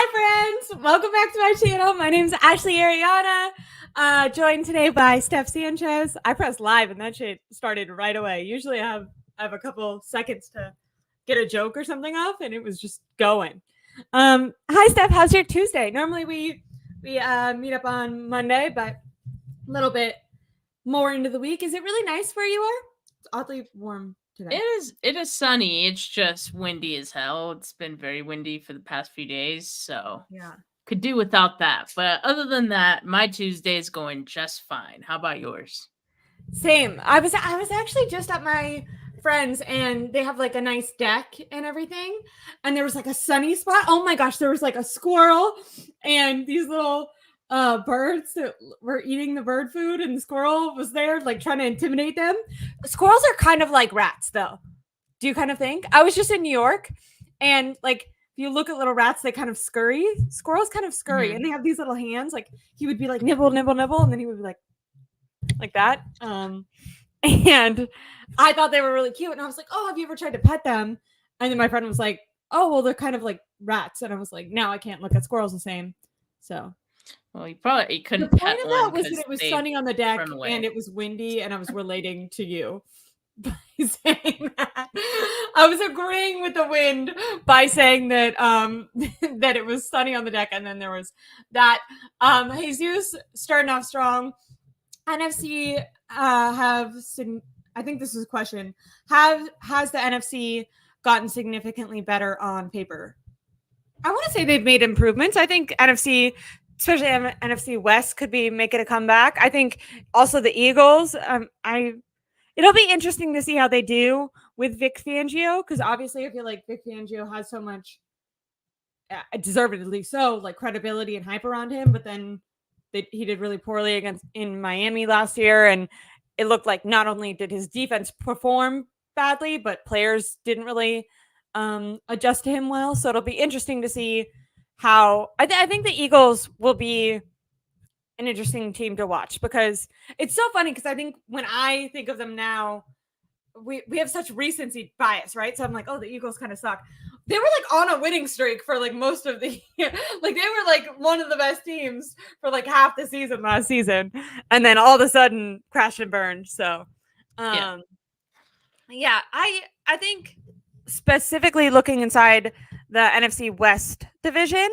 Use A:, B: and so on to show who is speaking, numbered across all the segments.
A: Hi, friends. Welcome back to my channel. My name is Ashley Ariana, joined today by Steph Sanchez. I pressed live and that shit started right away. Usually I have a couple seconds to get a joke or something off, and it was just going. Hi, Steph. How's your Tuesday? Normally we meet up on Monday, but a little bit more into the week. Is it really nice where you are? It's oddly warm today.
B: It is sunny. It's just windy as hell. It's been very windy for the past few days, so
A: Yeah.
B: could do without that. But other than that, my Tuesday is going just fine. How about yours?
A: Same. I was actually just at my friends and they have like a nice deck and everything. And there was like a sunny spot. Oh my gosh, there was like a squirrel and these little birds that were eating the bird food, and the squirrel was there like trying to intimidate them. Squirrels are kind of like rats though. Do you kind of think? I was just in New York, and like if you look at little rats, they kind of scurry. Squirrels kind of scurry, and
B: Mhm.
A: they have these little hands. Like he would be like nibble, nibble, nibble, and then he would be like that. And I thought they were really cute. And I was like, oh, have you ever tried to pet them? And then my friend was like, oh, well, they're kind of like rats. And I was like, now I can't look at squirrels the same. So
B: Well, you
A: the
B: couldn't
A: point
B: pet
A: of that
B: one
A: was that
B: because
A: it was
B: they
A: sunny on the deck
B: run
A: and
B: away.
A: it was windy, and I was relating to you by saying that. I was agreeing with the wind by saying that that it was sunny on the deck, and then there was that. Jesus starting off strong. NFC I think this is a question. Has the NFC gotten significantly better on paper? I want to say they've made improvements. I think NFC, especially NFC West, could be making a comeback. I think also the Eagles. It'll be interesting to see how they do with Vic Fangio, because obviously I feel like Vic Fangio has so much, deservedly so, like credibility and hype around him, but then he did really poorly against in Miami last year, and it looked like not only did his defense perform badly, but players didn't really adjust to him well. So it'll be interesting to see how I think the Eagles will be an interesting team to watch, because it's so funny, because I think when I think of them now, we have such recency bias, right? So I'm like, oh, the Eagles kind of suck. They were like on a winning streak for like most of the year. Like they were like one of the best teams for like half the season last season, and then all of a sudden crash and burn. So,
B: Yeah.
A: um, yeah, I think specifically looking inside the NFC West division,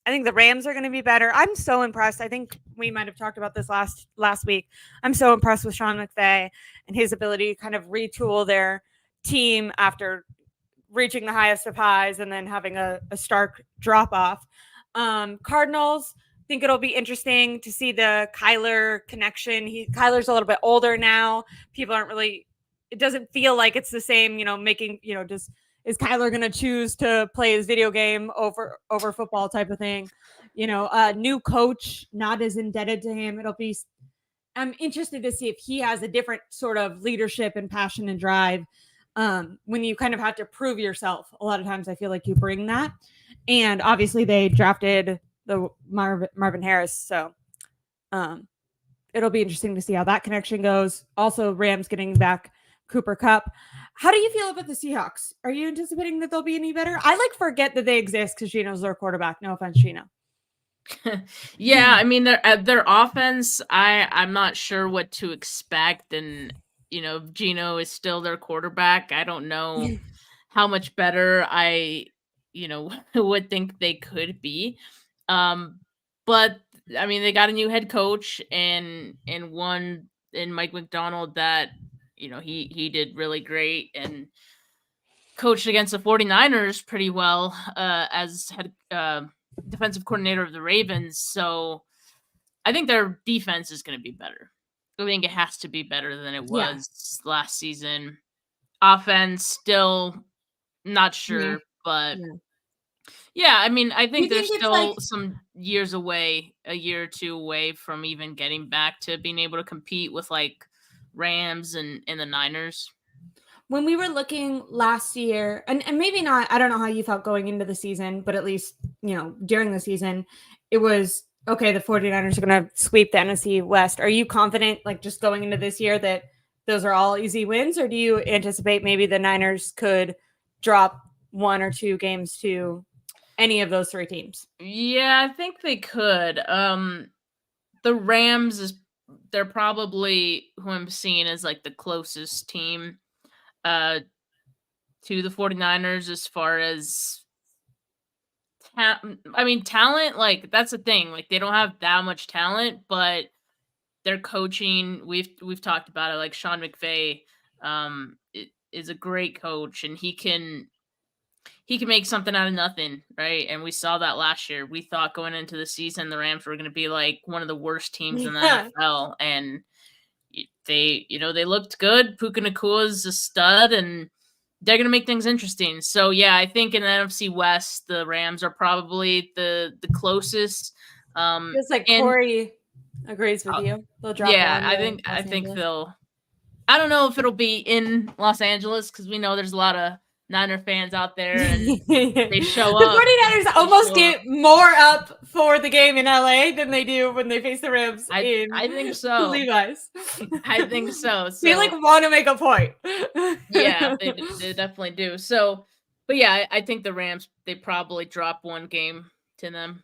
A: I think the Rams are going to be better. I'm so impressed. I think we might have talked about this last week. I'm so impressed with Sean McVay and his ability to kind of retool their team after reaching the highest of highs and then having a stark drop off. Cardinals, think it'll be interesting to see the Kyler connection. Kyler's a little bit older now. People aren't really, it doesn't feel like it's the same, making, just is Kyler going to choose to play his video game over football type of thing? New coach, not as indebted to him. I'm interested to see if he has a different sort of leadership and passion and drive. When you kind of have to prove yourself, a lot of times I feel like you bring that. And obviously they drafted the Marvin Harris, so it'll be interesting to see how that connection goes. Also, Rams getting back Cooper Kupp. How do you feel about the Seahawks? Are you anticipating that they'll be any better? I like forget that they exist because Gino's their quarterback. No offense, Gino.
B: Yeah, I mean their offense, I'm not sure what to expect, and Gino is still their quarterback. I don't know how much better I would think they could be. Um but I mean they got a new head coach and one in Mike McDonald that he did really great and coached against the 49ers pretty well as head defensive coordinator of the Ravens. So I think their defense is going to be better. I think it has to be better than it
A: Yeah.
B: was last season. Offense, still not
A: Yeah.
B: sure, but
A: Yeah.
B: yeah, I mean, I
A: Do
B: think
A: you
B: they're
A: think it's like
B: still some years away, a year or two away from even getting back to being able to compete with like Rams and the Niners.
A: when we were looking last year, and maybe not, I don't know how you felt going into the season, but at least, during the season, it was okay, the 49ers are going to sweep the NFC West. Are you confident, like just going into this year, that those are all easy wins, or do you anticipate maybe the Niners could drop one or two games to any of those three teams.
B: Yeah, I think they could. The Rams they're probably who I'm seeing as like the closest team uh to the 49ers as far as I mean talent, like that's the thing. Like they don't have that much talent, but their coaching, we've talked about it, like Sean McVay is a great coach, and he can make something out of nothing, right? And we saw that last year. We thought going into the season the Rams were going to be like one of the worst teams in the
A: Yeah.
B: NFL, and they looked good. Puka Nakua's a stud, and they're going to make things interesting. So yeah, I think in the NFC West, the Rams are probably the closest.
A: Just like
B: And
A: Corey agrees with you. They'll drop
B: yeah,
A: down
B: I
A: to
B: think I
A: Los
B: think
A: Angeles.
B: they'll. I don't know if it'll be in Los Angeles because we know there's a lot of Niner fans out there, and they show up.
A: The 49ers
B: They
A: almost
B: show up.
A: get more up for the game in LA than they do when they face the Rams in
B: I think so.
A: Levi's.
B: I think so.
A: They like
B: So
A: want to make a point.
B: yeah, they definitely do. So, but yeah, I think the Rams they probably drop one game to them.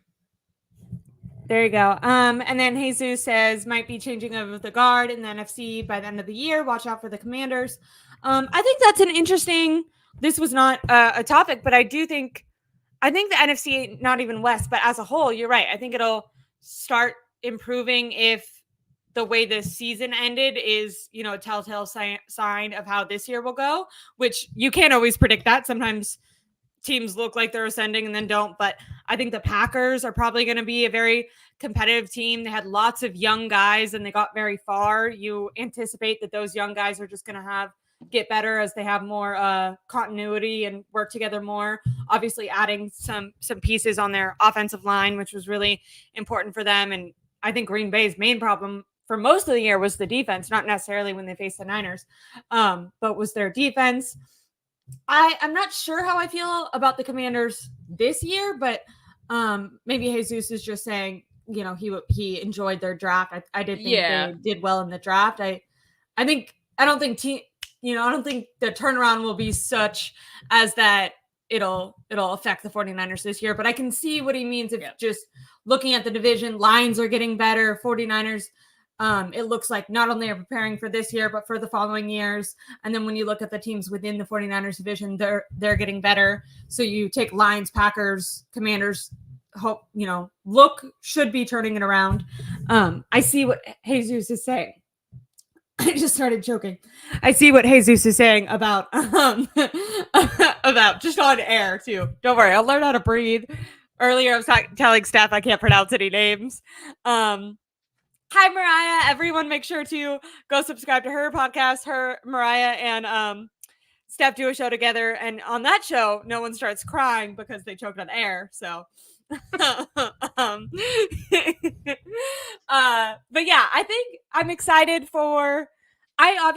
A: There you go. And then Jesus says might be changing of the guard in the NFC by the end of the year. Watch out for the Commanders. I think that's an interesting. This was not a topic, but I think the NFC, not even West, but as a whole, you're right. I think it'll start improving if the way this season ended is, a telltale sign of how this year will go, which you can't always predict that. Sometimes teams look like they're ascending and then don't. But I think the Packers are probably going to be a very competitive team. They had lots of young guys and they got very far. You anticipate that those young guys are just going to get better as they have more continuity and work together more. Obviously adding some pieces on their offensive line, which was really important for them. And I think Green Bay's main problem for most of the year was the defense, not necessarily when they faced the Niners, but was their defense. I'm not sure how I feel about the Commanders this year, but maybe Jesus is just saying, he enjoyed their draft. I did think
B: Yeah,
A: they did well in the draft. I don't think I don't think the turnaround will be such as that it'll affect the 49ers this year, but I can see what he means if just looking at the division, lines are getting better. 49ers, it looks like not only are preparing for this year, but for the following years. And then when you look at the teams within the 49ers division, they're getting better. So you take Lions, Packers, Commanders, hope, should be turning it around. I see what Jesus is saying. I just started choking. I see what Jesus is saying about about just on air too. Don't worry, I'll learn how to breathe. Earlier, I was telling Steph I can't pronounce any names. Hi, Mariah. Everyone, make sure to go subscribe to her podcast. Mariah, and Steph do a show together. And on that show, no one starts crying because they choked on air. So, um, but yeah, I think I'm excited for. I'm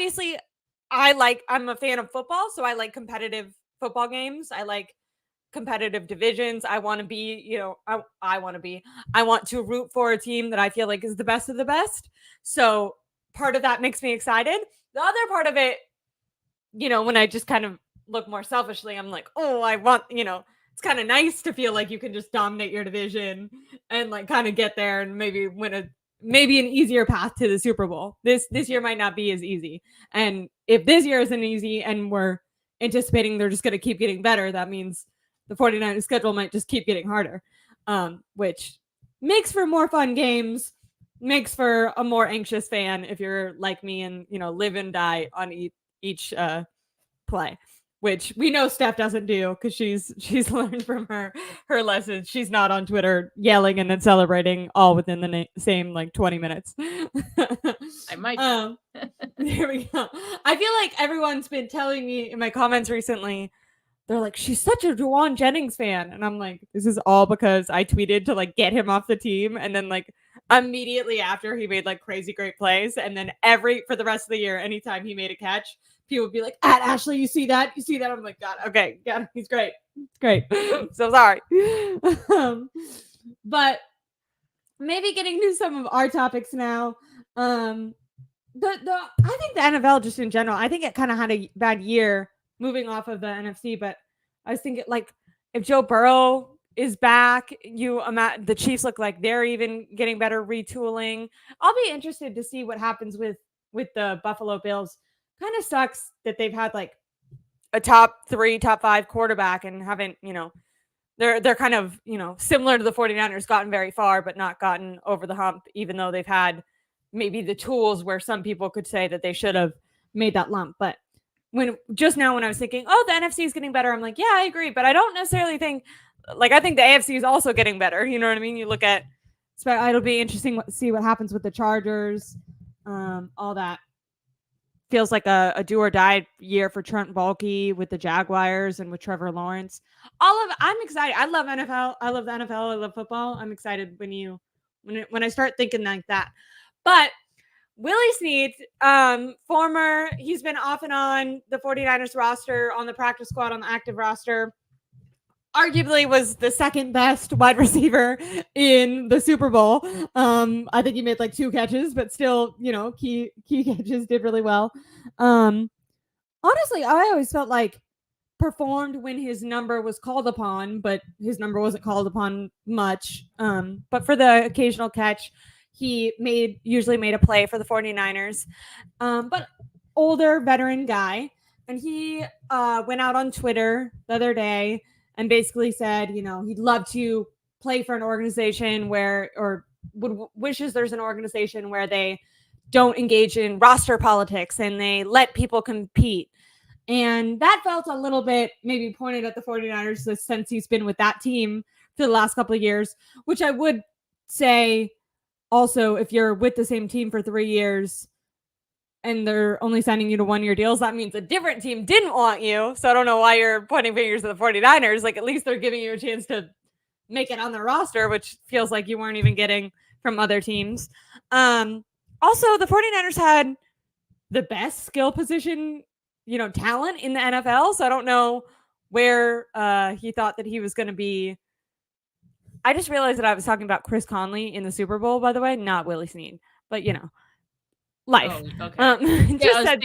A: a fan of football, so I like competitive football games. I like competitive divisions. I want to be, I want to root for a team that I feel like is the best of the best. So part of that makes me excited. The other part of it, when I just kind of look more selfishly, I'm like, oh, I want, it's kind of nice to feel like you can just dominate your division and like kind of get there and maybe win maybe an easier path to the Super Bowl. This year might not be as easy. And if this year isn't easy and we're anticipating they're just going to keep getting better, that means the 49ers schedule might just keep getting harder, which makes for more fun games, makes for a more anxious fan if you're like me and, live and die on each play, which we know Steph doesn't do because she's learned from her lessons. She's not on Twitter yelling and then celebrating all within the same like 20 minutes.
B: I might.
A: There we go. I feel like everyone's been telling me in my comments recently, they're like, she's such a Juwan Jennings fan. And I'm like, this is all because I tweeted to like get him off the team. And then like immediately after he made like crazy great plays. And then for the rest of the year, anytime he made a catch, people would be like, at Ashley, you see that? You see that? I'm like, God, okay. Yeah, he's great. It's great. So sorry. But maybe getting to some of our topics now. I think the NFL just in general, I think it kind of had a bad year moving off of the NFC, but I was thinking like if Joe Burrow is back. The Chiefs look like they're even getting better retooling. I'll be interested to see what happens with the Buffalo Bills. Kind of sucks that they've had like a top 3, top 5 quarterback and haven't, they're kind of, similar to the 49ers, gotten very far but not gotten over the hump, even though they've had maybe the tools where some people could say that they should have made that lump. But when I was thinking, oh, the NFC is getting better, I'm like, yeah, I agree, but I don't necessarily think, like, I think the AFC is also getting better. You know what I mean? You look at, it'll be interesting to see what happens with the Chargers, all that. Feels like a do or die year for Trent Baalke with the Jaguars and with Trevor Lawrence. I'm excited. I love NFL. I love the NFL. I love football. I'm excited when I start thinking like that. But Willie Snead, he's been off and on the 49ers roster, on the practice squad, on the active roster. Arguably was the second best wide receiver in the Super Bowl. I think he made like 2 catches, but still, key catches, did really well. Honestly, I always felt like performed when his number was called upon, but his number wasn't called upon much. But for the occasional catch, he usually made a play for the 49ers. But older veteran guy. And he went out on Twitter the other day and basically said, he'd love to play for an organization wishes there's an organization where they don't engage in roster politics and they let people compete. And that felt a little bit maybe pointed at the 49ers since he's been with that team for the last couple of years, which I would say also, if you're with the same team for 3 years and they're only signing you to 1-year deals, that means a different team didn't want you. So I don't know why you're pointing fingers at the 49ers. Like, at least they're giving you a chance to make it on the roster, which feels like you weren't even getting from other teams. Also, the 49ers had the best skill position, talent in the NFL. So I don't know where he thought that he was going to be. I just realized that I was talking about Chris Conley in the Super Bowl, by the way, not Willie Snead. But, life.
B: Oh, okay.
A: Just said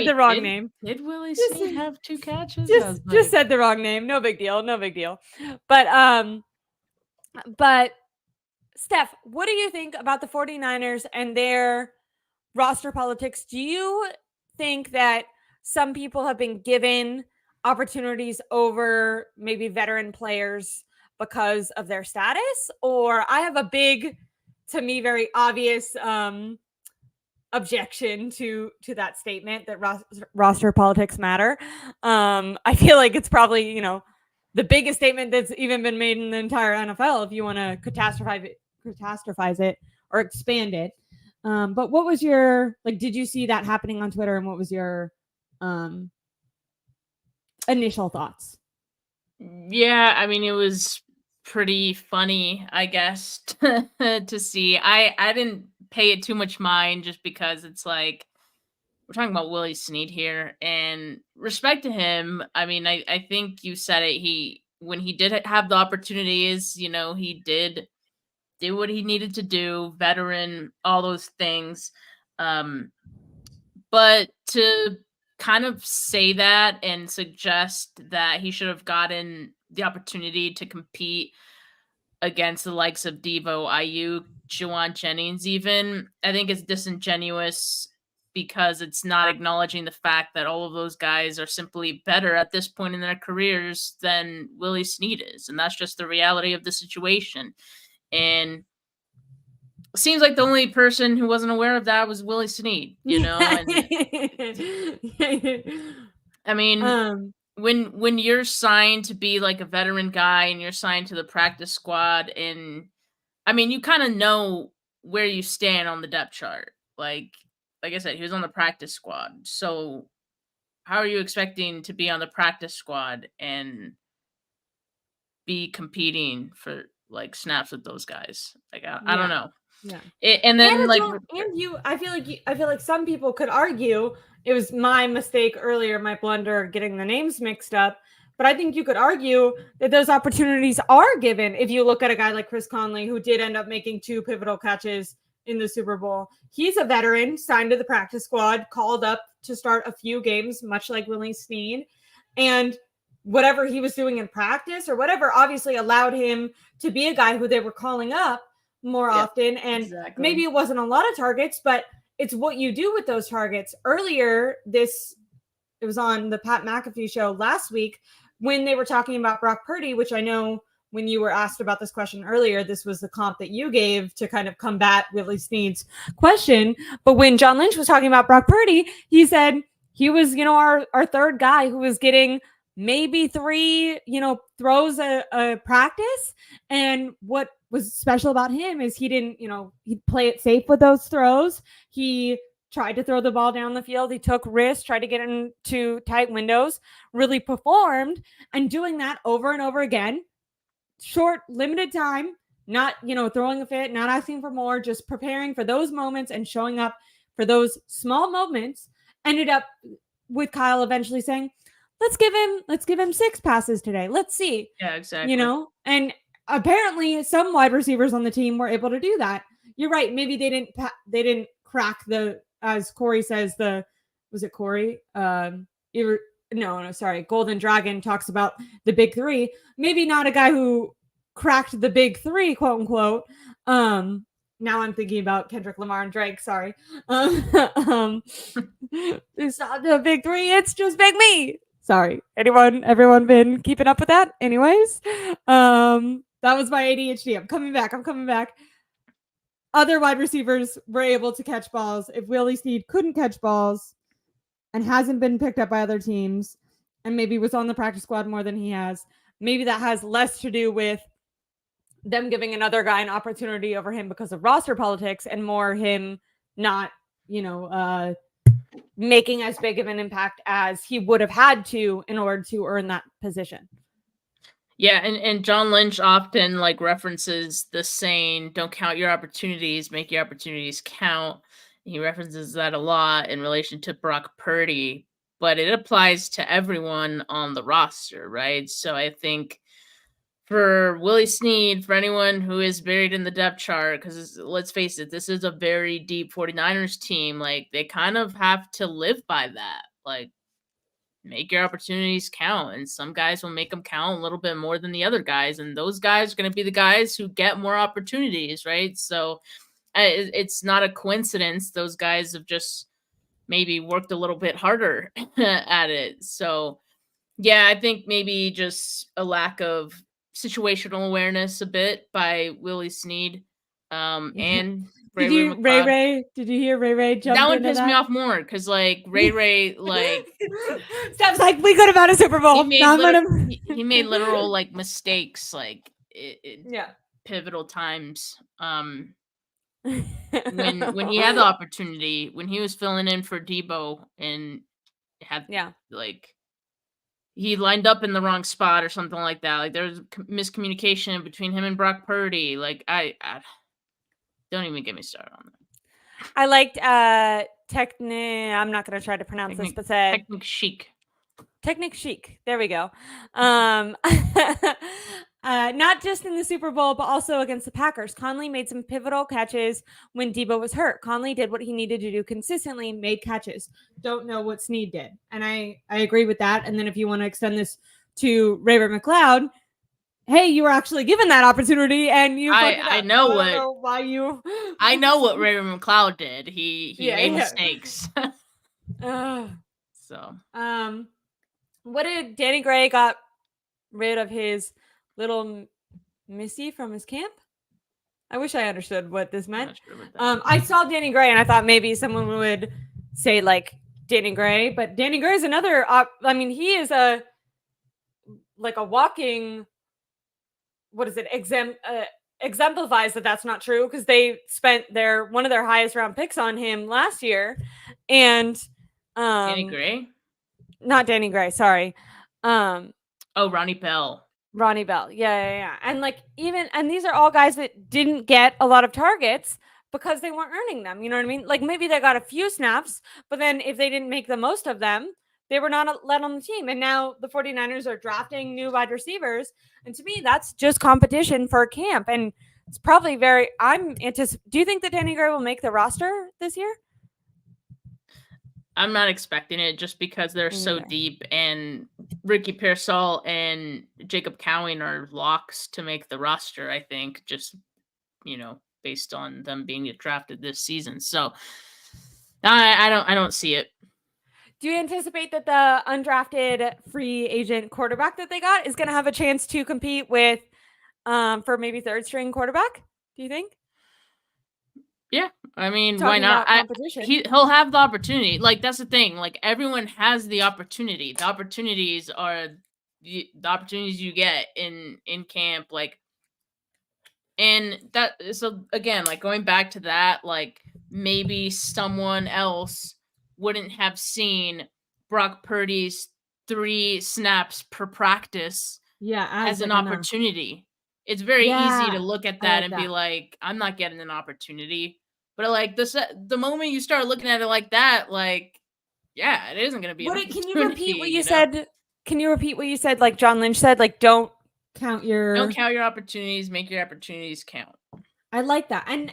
A: the wrong name.
B: Did Willie Snead have 2 catches?
A: Just said the wrong name. No big deal. But Steph, what do you think about the 49ers and their roster politics? Do you think that some people have been given opportunities over maybe veteran players because of their status? Or I have a big, to me, very obvious objection to that statement that roster politics matter. I feel like it's probably, the biggest statement that's even been made in the entire NFL if you want to catastrophize it or expand it. But what was your, did you see that happening on Twitter, and what was your initial thoughts?
B: Yeah, I mean, it was pretty funny, I guess, to see. I didn't pay it too much mind just because it's like, we're talking about Willie Snead here, and respect to him. I mean, I think you said it. When he did have the opportunities, he did what he needed to do, veteran, all those things. But to kind of say that and suggest that he should have gotten the opportunity to compete against the likes of Devo, Ayuk, Juwan Jennings even, I think it's disingenuous because it's not acknowledging the fact that all of those guys are simply better at this point in their careers than Willie Snead is. And that's just the reality of the situation. And it seems like the only person who wasn't aware of that was Willie Snead, And, I mean, when you're signed to be like a veteran guy and you're signed to the practice squad, and I mean, you kind of know where you stand on the depth chart. Like I said, he was on the practice squad. So how are you expecting to be on the practice squad and be competing for like snaps with those guys? Like, I don't know.
A: Yeah. I feel like some people could argue it was my mistake earlier, my blunder, getting the names mixed up. But I think you could argue that those opportunities are given if you look at a guy like Chris Conley, who did end up making 2 pivotal catches in the Super Bowl. He's a veteran, signed to the practice squad, called up to start a few games, much like Willie Snead. And whatever he was doing in practice or whatever obviously allowed him to be a guy who they were calling up more
B: Yep,
A: often. And maybe
B: exactly.
A: it wasn't a lot of targets, but it's what you do with those targets. Earlier this it was on the Pat McAfee show last week when they were talking about Brock Purdy, which I know when you were asked about this question earlier, this was the comp that you gave to kind of combat Willie Snead's question. But when John Lynch was talking about Brock Purdy, he said he was, our third guy who was getting maybe 3, throws a practice. And what was special about him is he didn't, he'd play it safe with those throws. He tried to throw the ball down the field. He took risks, tried to get into tight windows, really performed, and doing that over and over again. Short, limited time, not, throwing a fit, not asking for more, just preparing for those moments and showing up for those small moments. Ended up with Kyle eventually saying, let's give him 6 passes today. Let's see.
B: Yeah, exactly.
A: And apparently some wide receivers on the team were able to do that. You're right. Maybe they didn't crack as Corey says, was it Corey? No, sorry. Golden Dragon talks about the big 3. Maybe not a guy who cracked the big 3, quote unquote. Now I'm thinking about Kendrick Lamar and Drake. Sorry. It's not the big 3. It's just big me. Sorry. Everyone been keeping up with that? Anyways, that was my ADHD. I'm coming back. Other wide receivers were able to catch balls. If Willie Snead couldn't catch balls and hasn't been picked up by other teams and maybe was on the practice squad more than he has, maybe that has less to do with them giving another guy an opportunity over him because of roster politics and more him not, making as big of an impact as he would have had to in order to earn that position.
B: Yeah, and John Lynch often references the saying, "Don't count your opportunities, make your opportunities count." He references that a lot in relation to Brock Purdy, but it applies to everyone on the roster, right? So I think for Willie Snead, for anyone who is buried in the depth chart, because let's face it, this is a very deep 49ers team. They kind of have to live by that. Make your opportunities count, and some guys will make them count a little bit more than the other guys, and those guys are going to be the guys who get more opportunities, right? So it's not a coincidence. Those guys have just maybe worked a little bit harder at it. So yeah, I think maybe just a lack of situational awareness a bit by Willie Snead, and Ray Ray McCloud.
A: Did you hear Ray jump
B: That would
A: into
B: piss
A: that?
B: me off more because Ray
A: Steph's like, we could have had a Super Bowl.
B: he made literal mistakes in
A: yeah.
B: pivotal times. When he had the opportunity, when he was filling in for Debo and had he lined up in the wrong spot or something like that. There was miscommunication between him and Brock Purdy. I don't even get me started on that.
A: I liked I'm not going to try to pronounce this, but said Technic Chic. There we go. Not just in the Super Bowl, but also against the Packers. Conley made some pivotal catches when Debo was hurt. Conley did what he needed to do consistently, made catches. Don't know what Snead did. And I agree with that. And then if you want to extend this to Ray Ray McCloud, hey, you were actually given that opportunity, and you.
B: I know what.
A: I don't know why you.
B: I know what Ray Ray McCloud did. He made mistakes. So.
A: What did Danny Gray got rid of his little Missy from his camp? I wish I understood what this meant. I saw Danny Gray and I thought maybe someone would say Danny Gray, but Danny Gray is another. He is a walking. What is it? Exemplifies that that's not true because they spent one of their highest round picks on him last year, and
B: Danny Gray.
A: Not Danny Gray, sorry.
B: Ronnie Bell.
A: Ronnie Bell. Yeah. And these are all guys that didn't get a lot of targets because they weren't earning them. You know what I mean? Maybe they got a few snaps, but then if they didn't make the most of them, they were not let on the team. And now the 49ers are drafting new wide receivers. And to me, that's just competition for camp. And it's probably do you think that Danny Gray will make the roster this year?
B: I'm not expecting it just because they're
A: Me
B: so
A: neither.
B: deep, and Ricky Pearsall and Jacob Cowing are locks to make the roster, I think, just, based on them being drafted this season. So I don't see it.
A: Do you anticipate that the undrafted free agent quarterback that they got is going to have a chance to compete with for maybe third string quarterback? Do you think?
B: Yeah, I mean, why
A: Talking
B: not?
A: about competition.
B: He'll have the opportunity. Like, that's the thing. Like, everyone has the opportunity. The opportunities are the opportunities you get in camp. Like, and that, so again, like, going back to that, like, maybe someone else wouldn't have seen Brock Purdy's 3 snaps per practice
A: Yeah,
B: as
A: as
B: an
A: like enough.
B: opportunity. It's very easy to
A: Yeah,
B: look at
A: I
B: that
A: like
B: and be
A: that.
B: like, I'm not getting an opportunity. But like the moment you start looking at it like that, like, yeah, it isn't going to be an
A: What can you repeat what you
B: opportunity.
A: said? Can you repeat what you said? Like John Lynch said, like don't count
B: Don't
A: your.
B: count your opportunities, make your opportunities count.
A: I like that. And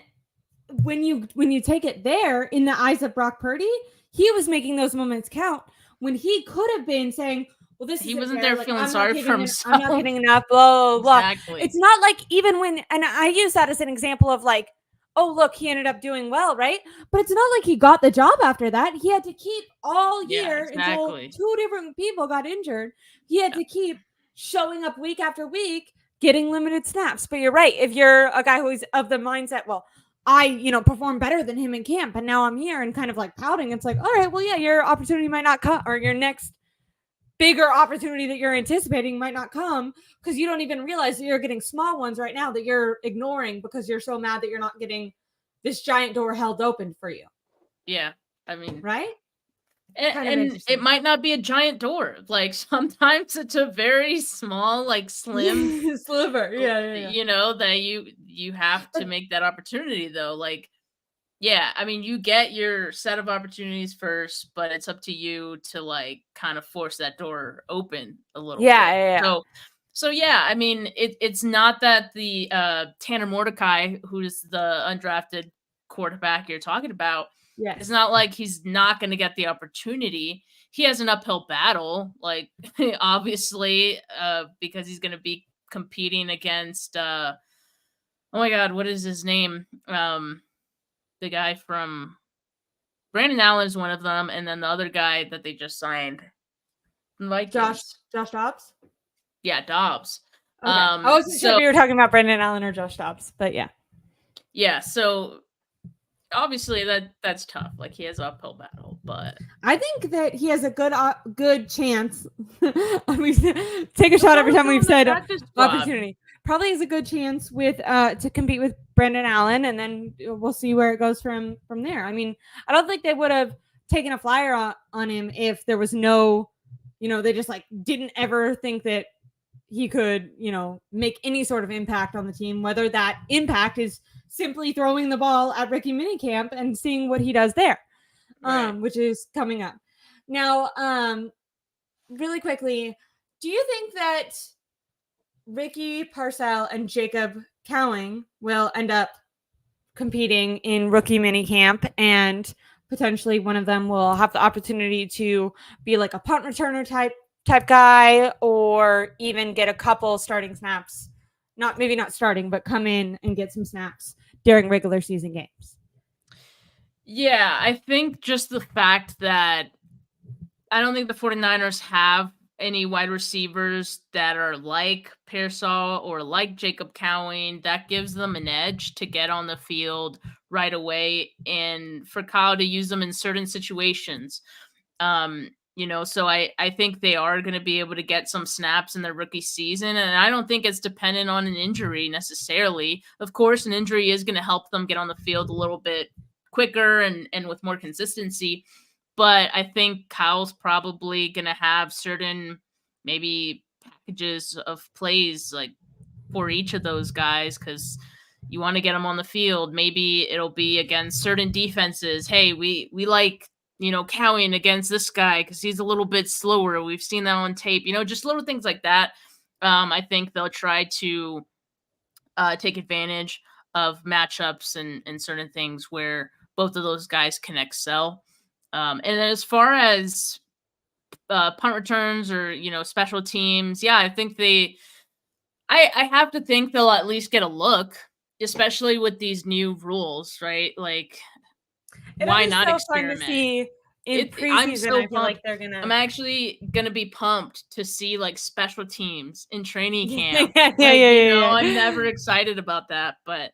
A: when you take it there in the eyes of Brock Purdy, he was making those moments count when he could have been saying, "Well, this
B: He
A: isn't
B: wasn't
A: fair.
B: there
A: Like
B: feeling sorry for
A: I'm not
B: himself.
A: getting enough." Blah blah blah. It's
B: Exactly.
A: not like even when, and I use that as an example of like, oh look, he ended up doing well, right? But it's not like he got the job after that. He had to keep all
B: Yeah,
A: year until
B: exactly.
A: two different people got injured. He had
B: Yeah.
A: to keep showing up week after week, getting limited snaps. But you're right. If you're a guy who's of the mindset, well, I performed better than him in camp, and now I'm here and kind of like pouting. It's like, all right, well, yeah, your opportunity might not come, or your next bigger opportunity that you're anticipating might not come because you don't even realize that you're getting small ones right now that you're ignoring because you're so mad that you're not getting this giant door held open for you,
B: Yeah. I mean,
A: right? Kind of
B: and it
A: interesting.
B: might not be a giant door. Like, sometimes it's a very small, like, slim,
A: Sliver. Yeah, yeah, yeah.
B: that you have to
A: But
B: make that opportunity, though. Like, yeah, I mean, you get your set of opportunities first, but it's up to you to, like, kind of force that door open a little
A: yeah,
B: bit.
A: yeah, yeah.
B: So yeah, I mean, it's not that the Tanner Mordecai, who's the undrafted quarterback you're talking about, it's
A: Yes.
B: not like he's not going to get the opportunity. He has an uphill battle, like, obviously, because he's going to be competing against oh my god, what is his name? The guy from Brandon Allen is one of them, and then the other guy that they just signed, the
A: Josh
B: Vikings.
A: Josh Dobbs.
B: Yeah, Dobbs.
A: Okay, I wasn't sure if
B: So
A: you were talking about Brendan Allen or Josh Dobbs, but yeah.
B: yeah, so obviously that's tough. Like, he has an uphill battle, but
A: I think that he has a good chance. We take a
B: he'll
A: shot every
B: probably
A: time
B: go
A: we've
B: on the
A: said
B: practice squad.
A: opportunity. Probably has a good chance with to compete with Brendan Allen, and then we'll see where it goes from there. I mean, I don't think they would have taken a flyer on him if there was no, they just like didn't ever think that he could, make any sort of impact on the team. Whether that impact is simply throwing the ball at Ricky Minicamp and seeing what he does there,
B: Right.
A: which is coming up. Now, really quickly, do you think that Ricky Parcell and Jacob Cowing will end up competing in rookie mini camp, and potentially one of them will have the opportunity to be like a punt returner type guy, or even get a couple starting snaps, not maybe not starting, but come in and get some snaps during regular season games?
B: Yeah, I think just the fact that I don't think the 49ers have any wide receivers that are like Pearsall or like Jacob Cowing. That gives them an edge to get on the field right away and for Kyle to use them in certain situations. So I think they are going to be able to get some snaps in their rookie season. And I don't think it's dependent on an injury necessarily. Of course, an injury is going to help them get on the field a little bit quicker and with more consistency. But I think Kyle's probably going to have certain maybe packages of plays like for each of those guys because you want to get them on the field. Maybe it'll be against certain defenses. Hey, we like Cowing against this guy because he's a little bit slower. We've seen that on tape. Just little things like that. I think they'll try to take advantage of matchups and certain things where both of those guys can excel. And then as far as punt returns or special teams, yeah, I think I have to think they'll at least get a look, especially with these new rules, right? Like,
A: It'll
B: why
A: be
B: not
A: so fun to
B: experiment?
A: see in
B: I'm
A: preseason.
B: so
A: I feel like
B: pumped.
A: they're
B: I'm
A: gonna.
B: actually gonna be pumped to see like special teams in training
A: Yeah,
B: camp.
A: yeah, yeah,
B: Like,
A: yeah,
B: I'm never
A: yeah.
B: excited about that, but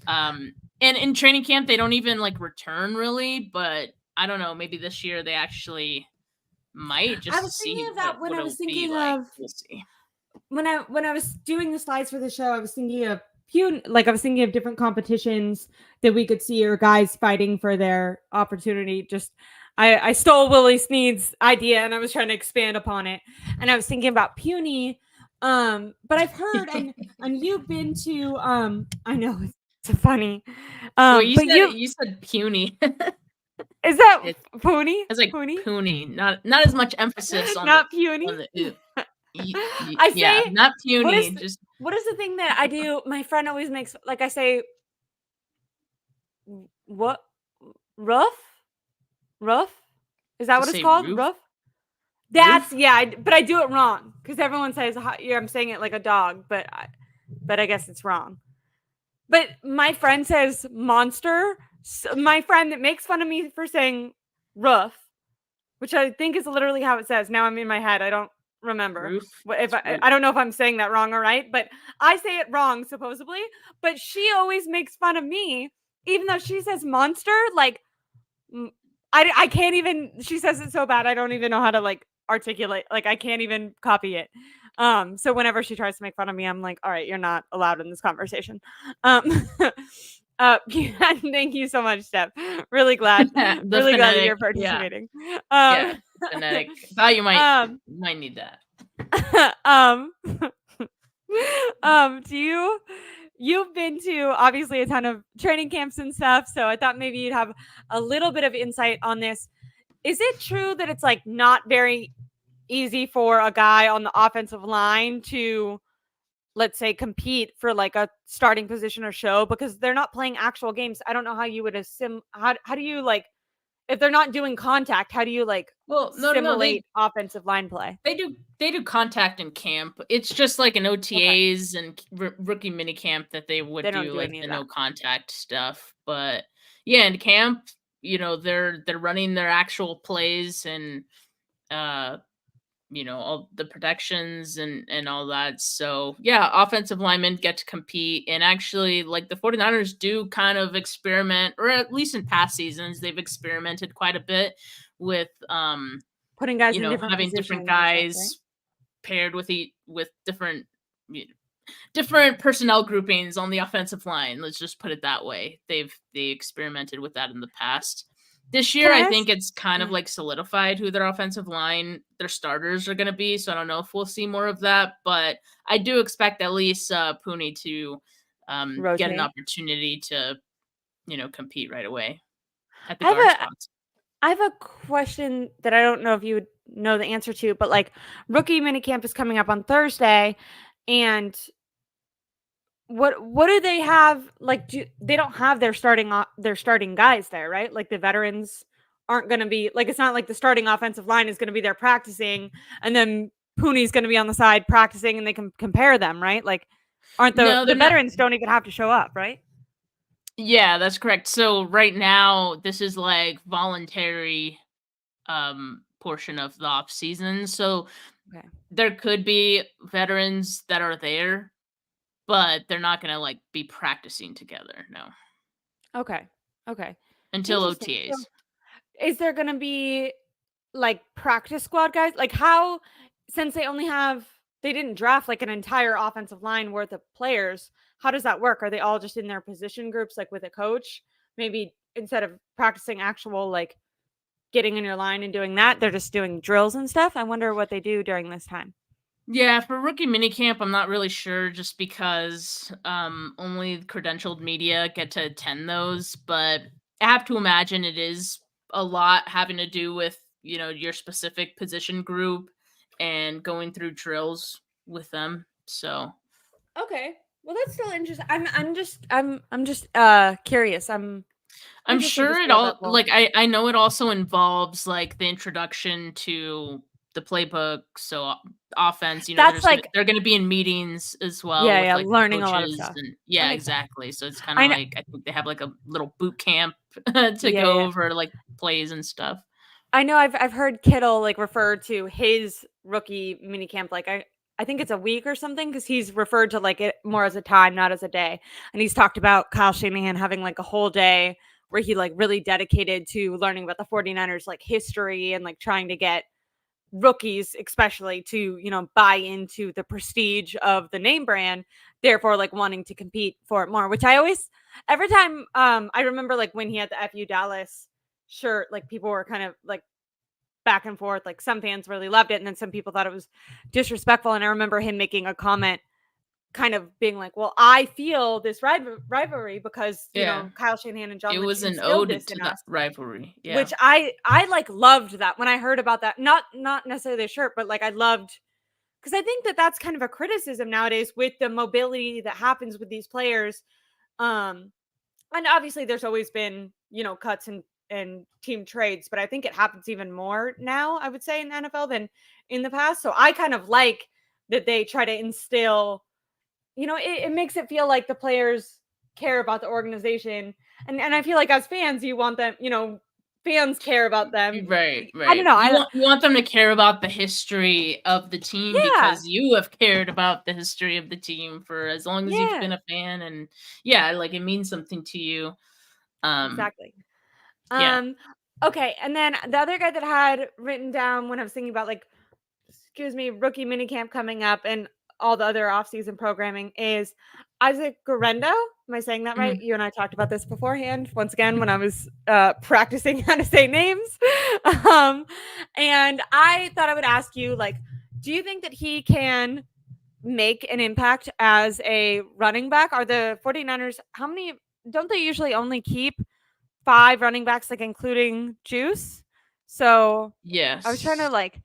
B: and in training camp they don't even like return really, but I don't know, maybe this year they actually might,
A: I
B: just to
A: was thinking
B: see
A: of that when
B: what
A: I was
B: it'll be
A: thinking
B: like.
A: of
B: We'll see.
A: when I was doing the slides for the show. I was thinking of like I was thinking of different competitions that we could see or guys fighting for their opportunity. Just I stole Willie Sneed's idea and I was trying to expand upon it. And I was thinking about puny. But I've heard and you've been to I know it's funny.
B: Well,
A: But you
B: you said puny.
A: is that
B: It
A: Pony?
B: it's like
A: Pony?
B: puny, not as much emphasis on
A: Not puny?
B: the ooh.
A: I
B: Yeah,
A: say
B: not
A: what
B: puny,
A: is
B: just
A: what is the thing that I do? My friend always makes like I say what rough? Rough? Is that
B: to
A: what it's
B: say
A: called?
B: roof.
A: Rough? That's
B: Roof?
A: yeah, but I do it wrong because everyone says yeah, I'm saying it like a dog, but I guess it's wrong. But my friend says monster. So my friend that makes fun of me for saying roof, which I think is literally how it says. Now I'm in my head. I don't remember.
B: Roof?
A: If
B: It's roof.
A: I don't know if I'm saying that wrong or right, but I say it wrong supposedly. But she always makes fun of me, even though she says monster. Like I can't even. She says it so bad. I don't even know how to like articulate. Like I can't even copy it. So whenever she tries to make fun of me, I'm like, all right, you're not allowed in this conversation. Thank you so much, Steph. Really glad,
B: The
A: really glad that
B: phonetic,
A: you're
B: yeah.
A: participating.
B: Yeah,
A: Um,
B: the phonetic. Thought you
A: um,
B: might need that.
A: um, do you've been to obviously a ton of training camps and stuff, so I thought maybe you'd have a little bit of insight on this. Is it true that it's like not very easy for a guy on the offensive line to, let's say, compete for like a starting position or show because they're not playing actual games? I don't know how you would how do you like if they're not doing contact, how do you like
B: Well, no,
A: simulate offensive line play?
B: they do contact in camp. It's just like an
A: Okay.
B: OTAs and rookie mini camp that they would
A: They don't
B: do
A: do
B: like
A: any
B: the
A: of
B: no
A: that.
B: contact stuff. But yeah, in camp, they're running their actual plays and uh all the protections and all that. So yeah, offensive linemen get to compete, and actually like the 49ers do kind of experiment, or at least in past seasons they've experimented quite a bit with
A: Putting guys in different
B: having different
A: positions and stuff, right?
B: guys paired with different you know, different personnel groupings on the offensive line. Let's just put it that way. They experimented with that in the past. This
A: Can
B: year,
A: I
B: I
A: ask?
B: think it's kind of
A: Mm,
B: like solidified who their offensive line, their starters are going to be. So I don't know if we'll see more of that, but I do expect at least Pooney to get an
A: rotate.
B: opportunity to compete right away at the
A: I have
B: guard
A: a
B: spots.
A: I have a question that I don't know if you would know the answer to, but like rookie minicamp is coming up on Thursday, and what do they have? Like, they don't have their starting guys there, right? Like the veterans aren't going to be like it's not like the starting offensive line is going to be there practicing, and then Pooney's going to be on the side practicing, and they can compare them, right? Like, aren't
B: No,
A: the
B: they're not.
A: veterans don't even have to show up, right?
B: Yeah, that's correct. So right now, this is like voluntary portion of the off season. So
A: Okay.
B: there could be veterans that are there, but they're not gonna like be practicing together, no.
A: Okay. Okay.
B: Until
A: Interesting. So,
B: OTAs.
A: is there going to be like practice squad guys? Like how since they didn't draft like an entire offensive line worth of players, how does that work? Are they all just in their position groups like with a coach? Maybe instead of practicing actual like getting in your line and doing that, they're just doing drills and stuff. I wonder what they do during this time.
B: Yeah, for rookie minicamp, I'm not really sure just because only credentialed media get to attend those, but I have to imagine it is a lot having to do with, your specific position group and going through drills with them. So,
A: Okay. Well, that's still interesting. I'm just curious.
B: I'm
A: Interesting to
B: sure
A: see
B: it
A: how that
B: all
A: will.
B: like I know it also involves like the introduction to the playbook, so offense,
A: That's like,
B: they're gonna be in meetings as well
A: yeah,
B: with
A: yeah,
B: like the
A: learning a lot of
B: coaches
A: stuff.
B: and
A: That
B: yeah,
A: makes sense.
B: exactly. So it's kind of
A: I know.
B: like I think they have like a little boot camp to
A: Yeah,
B: go
A: yeah.
B: over like plays and stuff.
A: I know I've heard Kittle like refer to his rookie mini camp like I think it's a week or something because he's referred to like it more as a time, not as a day. And he's talked about Kyle Shanahan having like a whole day where he like really dedicated to learning about the 49ers like history and like trying to get rookies especially to, buy into the prestige of the name brand, therefore like wanting to compete for it more, which I always every time I remember like when he had the FU Dallas shirt, like people were kind of like back and forth. Like some fans really loved it, and then some people thought it was disrespectful. And I remember him making a comment, kind of being like, "Well, I feel this rivalry because
B: Yeah.
A: Kyle Shanahan and
B: It
A: John Lynch
B: was an
A: instilled
B: ode
A: this
B: to
A: in
B: that
A: us."
B: rivalry. Yeah.
A: Which I like loved that when I heard about that. Not necessarily the shirt, but like I loved because I think that that's kind of a criticism nowadays with the mobility that happens with these players. Um, and obviously there's always been, cuts and team trades, but I think it happens even more now, I would say, in the NFL than in the past. So I kind of like that they try to instill, it makes it feel like the players care about the organization. And I feel like as fans, you want them, fans care about them.
B: Right,
A: I don't
B: right.
A: know.
B: You want them to care about the history of the team
A: Yeah,
B: because you have cared about the history of the team for as long as you've
A: yeah,
B: been a fan and yeah, like it means something to you. Um
A: exactly.
B: yeah.
A: Um, okay. And then the other guy that I had written down when I was thinking about like rookie minicamp coming up and all the other off-season programming is Isaac Garendo. Am I saying that right?
B: Mhm.
A: You and I talked about this beforehand, once again, when I was practicing how to say names. um, and I thought I would ask you, like, do you think that he can make an impact as a running back? Are the 49ers, how many, don't they usually only keep 5 running backs, like, including Juice? So, I was trying to,
B: Yes.
A: like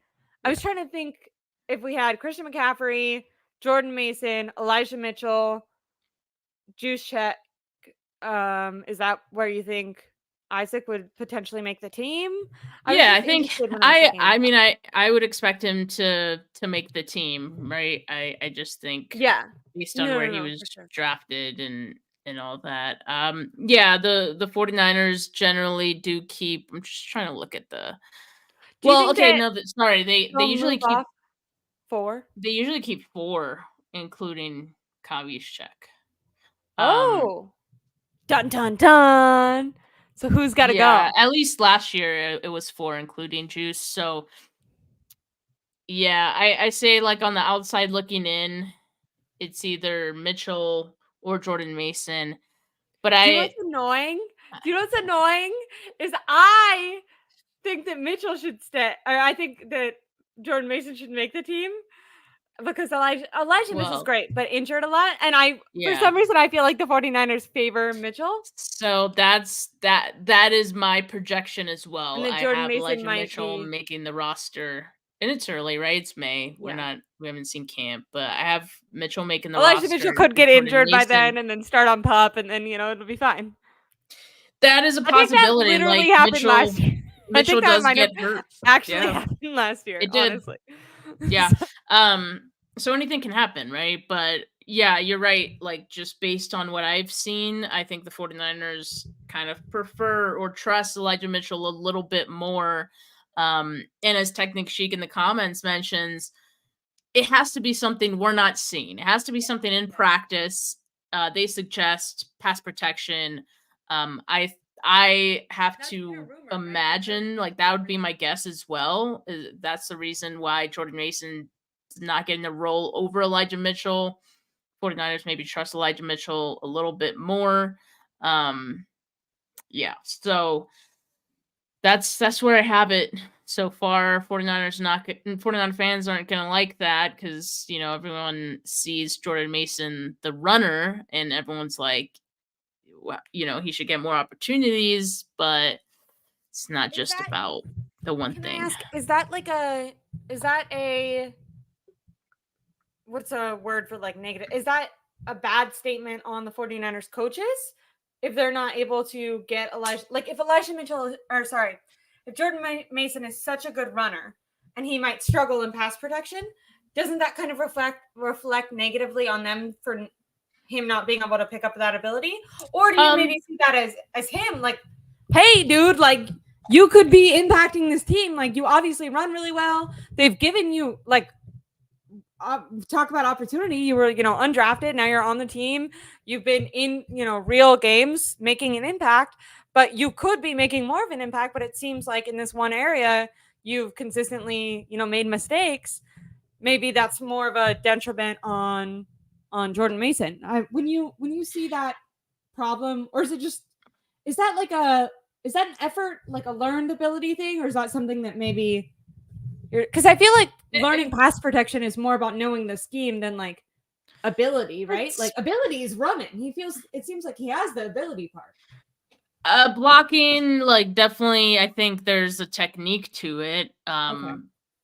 A: I
B: Yeah.
A: was trying to think if we had Christian McCaffrey, Jordan Mason, Elijah Mitchell, Juice Check, is that where you think Isaac would potentially make the team? I was
B: Yeah, I
A: just
B: think
A: interested when I was
B: I
A: thinking
B: I
A: about that.
B: mean I would expect him to make the team, right? I just think
A: Yeah.
B: based on
A: No,
B: where
A: no,
B: he
A: no,
B: was
A: for sure.
B: drafted and all that. Yeah, the 49ers generally do keep I'm just trying to look at the
A: Do you
B: well,
A: think
B: okay,
A: that
B: no, sorry.
A: they'll move off 4?
B: They usually keep 4, including Kavishek. Um,
A: Oh. Dun, dun, dun. So who's gotta
B: yeah,
A: go?
B: at least last year it was 4, including Juice. So yeah, I say like on the outside looking in, it's either Mitchell or Jordan Mason. But
A: Do you know what's annoying? Do you know what's annoying? Is I think that Mitchell should stay, or I think that Jordan Mason should make the team because Elijah Mitchell's
B: well,
A: great, but injured a lot. And for
B: yeah.
A: some reason, I feel like the 49ers favor Mitchell
B: So that is my projection as
A: and
B: well.
A: then
B: I
A: Jordan
B: have
A: Mason
B: Elijah
A: might
B: Mitchell
A: be,
B: making the roster, and it's early, right? It's May.
A: yeah.
B: We haven't seen camp, but I have Mitchell making the
A: Elijah
B: roster
A: Mitchell could
B: and
A: get
B: Jordan
A: injured by
B: Mason.
A: then and then start on pup and then, it'll be fine.
B: That is a
A: I think that
B: possibility.
A: literally
B: Like
A: happened last year. I think
B: Mitchell
A: that
B: does
A: might have
B: get hurt.
A: actually
B: Yeah,
A: happened last year,
B: it did.
A: honestly.
B: Yeah.
A: So,
B: So anything can happen, right? But yeah, you're right. Like just based on what I've seen, I think the 49ers kind of prefer or trust Elijah Mitchell a little bit more. And as Technic Chic in the comments mentions, it has to be something we're not seeing. It has to be something in
A: yeah.
B: practice. They suggest pass protection. I have
A: That's been a
B: to
A: rumor, right? We've heard
B: imagine like that would be my guess as well. That's the reason why Jordan Mason is not getting the role over Elijah Mitchell. 49ers maybe trust Elijah Mitchell a little bit more. Um, yeah, so that's where I have it so far. 49ers not 49 fans aren't going to like that cuz everyone sees Jordan Mason the runner and everyone's like well, he should get more opportunities, but it's not
A: Is
B: just
A: that
B: about the one
A: Can I
B: thing.
A: ask, is that a what's a word for like negative? Is that a bad statement on the 49ers coaches? if they're not able to get Elijah, like if Elijah Mitchell, or sorry, if Jordan Mason is such a good runner and he might struggle in pass protection, doesn't that kind of reflect negatively on them for him not being able to pick up that ability? Or do you maybe see that as him, like, hey, dude, like you could be impacting this team. Like you obviously run really well. They've given you like talk about opportunity. You were, undrafted. Now you're on the team. You've been in, real games making an impact, but you could be making more of an impact. But it seems like in this one area, you've consistently, made mistakes. Maybe that's more of a detriment on Jordan Mason. When you see that problem, or is that an effort, like a learned ability thing, or is that something that maybe because I feel like learning pass protection is more about knowing the scheme than like ability, right? Like ability is running. It seems like he has the ability part.
B: Blocking, like definitely, I think there's a technique to it.
A: Okay.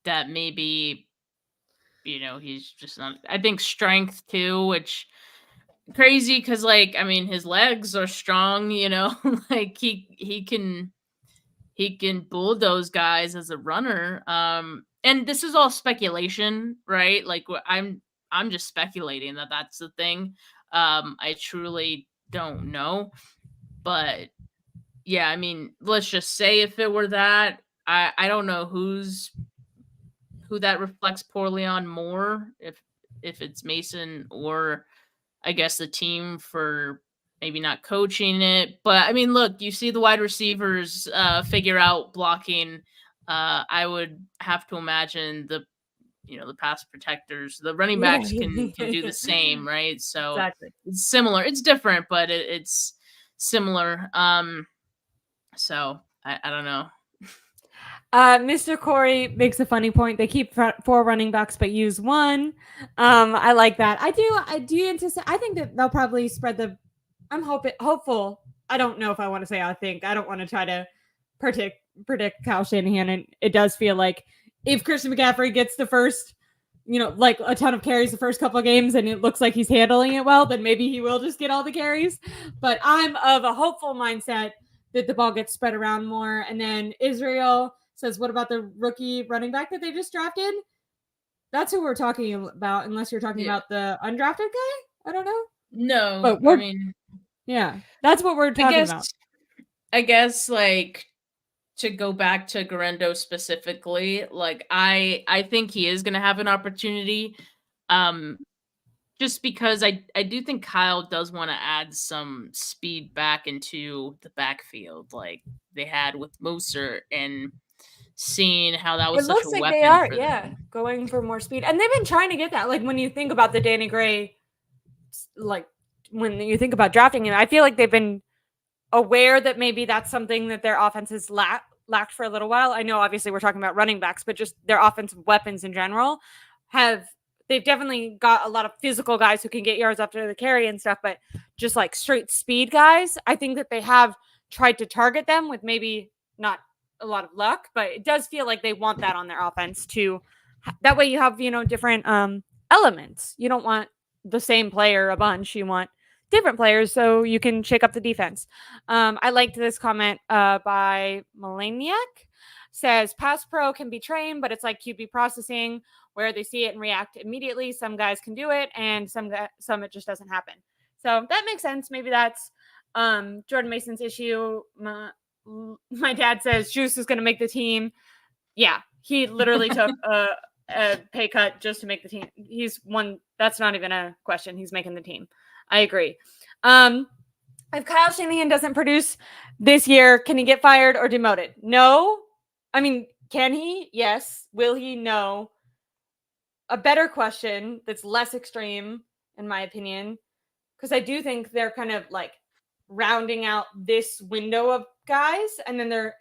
B: That maybe, he's just not. I think strength too, which crazy because like I mean his legs are strong. Like he can bulldoze guys as a runner. And this is all speculation, right? Like I'm just speculating that that's the thing. I truly don't know, but yeah, I mean, let's just say if it were that, I don't know who that reflects poorly on more, if it's Mason or I guess the team for maybe not coaching it. But I mean, look, you see the wide receivers figure out blocking. I would have to imagine the pass protectors, the running backs can do the same, right? So
A: Exactly.
B: it's similar. It's different, but it's similar. So I don't know.
A: Mr. Corey makes a funny point. They keep 4 running backs but use 1. I like that. I do anticipate. I think that they'll probably spread the. I'm hopeful. I don't know if I want to say I think. I don't want to try to predict Kyle Shanahan, and it does feel like if Christian McCaffrey gets the first, like a ton of carries the first couple of games, and it looks like he's handling it well, then maybe he will just get all the carries. But I'm of a hopeful mindset that the ball gets spread around more. And then Israel says, what about the rookie running back that they just drafted? That's who we're talking about, unless you're talking about the undrafted guy. I don't know.
B: No,
A: but
B: I mean,
A: yeah, that's what we're talking about.
B: I guess like to go back to Garendo specifically, like I think he is going to have an opportunity. Just because I do think Kyle does want to add some speed back into the backfield, like they had with Moser, and seeing how that was such a weapon.
A: They are, going for more speed, and they've been trying to get that. Like when you think about the Danny Gray, like when you think about drafting him, I feel like they've been aware that maybe that's something that their offense has lacked for a little while. I know obviously we're talking about running backs, but just their offensive weapons in general they've definitely got a lot of physical guys who can get yards after the carry and stuff, but just like straight speed guys, I think that they have tried to target them with maybe not a lot of luck, but it does feel like they want that on their offense too. That way you have, different elements. You don't want the same player a bunch. You want different players so you can shake up the defense. I liked this comment by Melaniac. Says pass pro can be trained, but it's like QB processing where they see it and react immediately. Some guys can do it, and some it just doesn't happen. So that makes sense. Maybe that's Jordan Mason's issue. My dad says Juice is going to make the team. Yeah, he literally took a pay cut just to make the team. He's one. That's not even a question. He's making the team. I agree. If Kyle Shanahan doesn't produce this year, can he get fired or demoted? No. I mean, can he? Yes. Will he? No. A better question that's less extreme, in my opinion, because I do think they're kind of like rounding out this window of guys. And then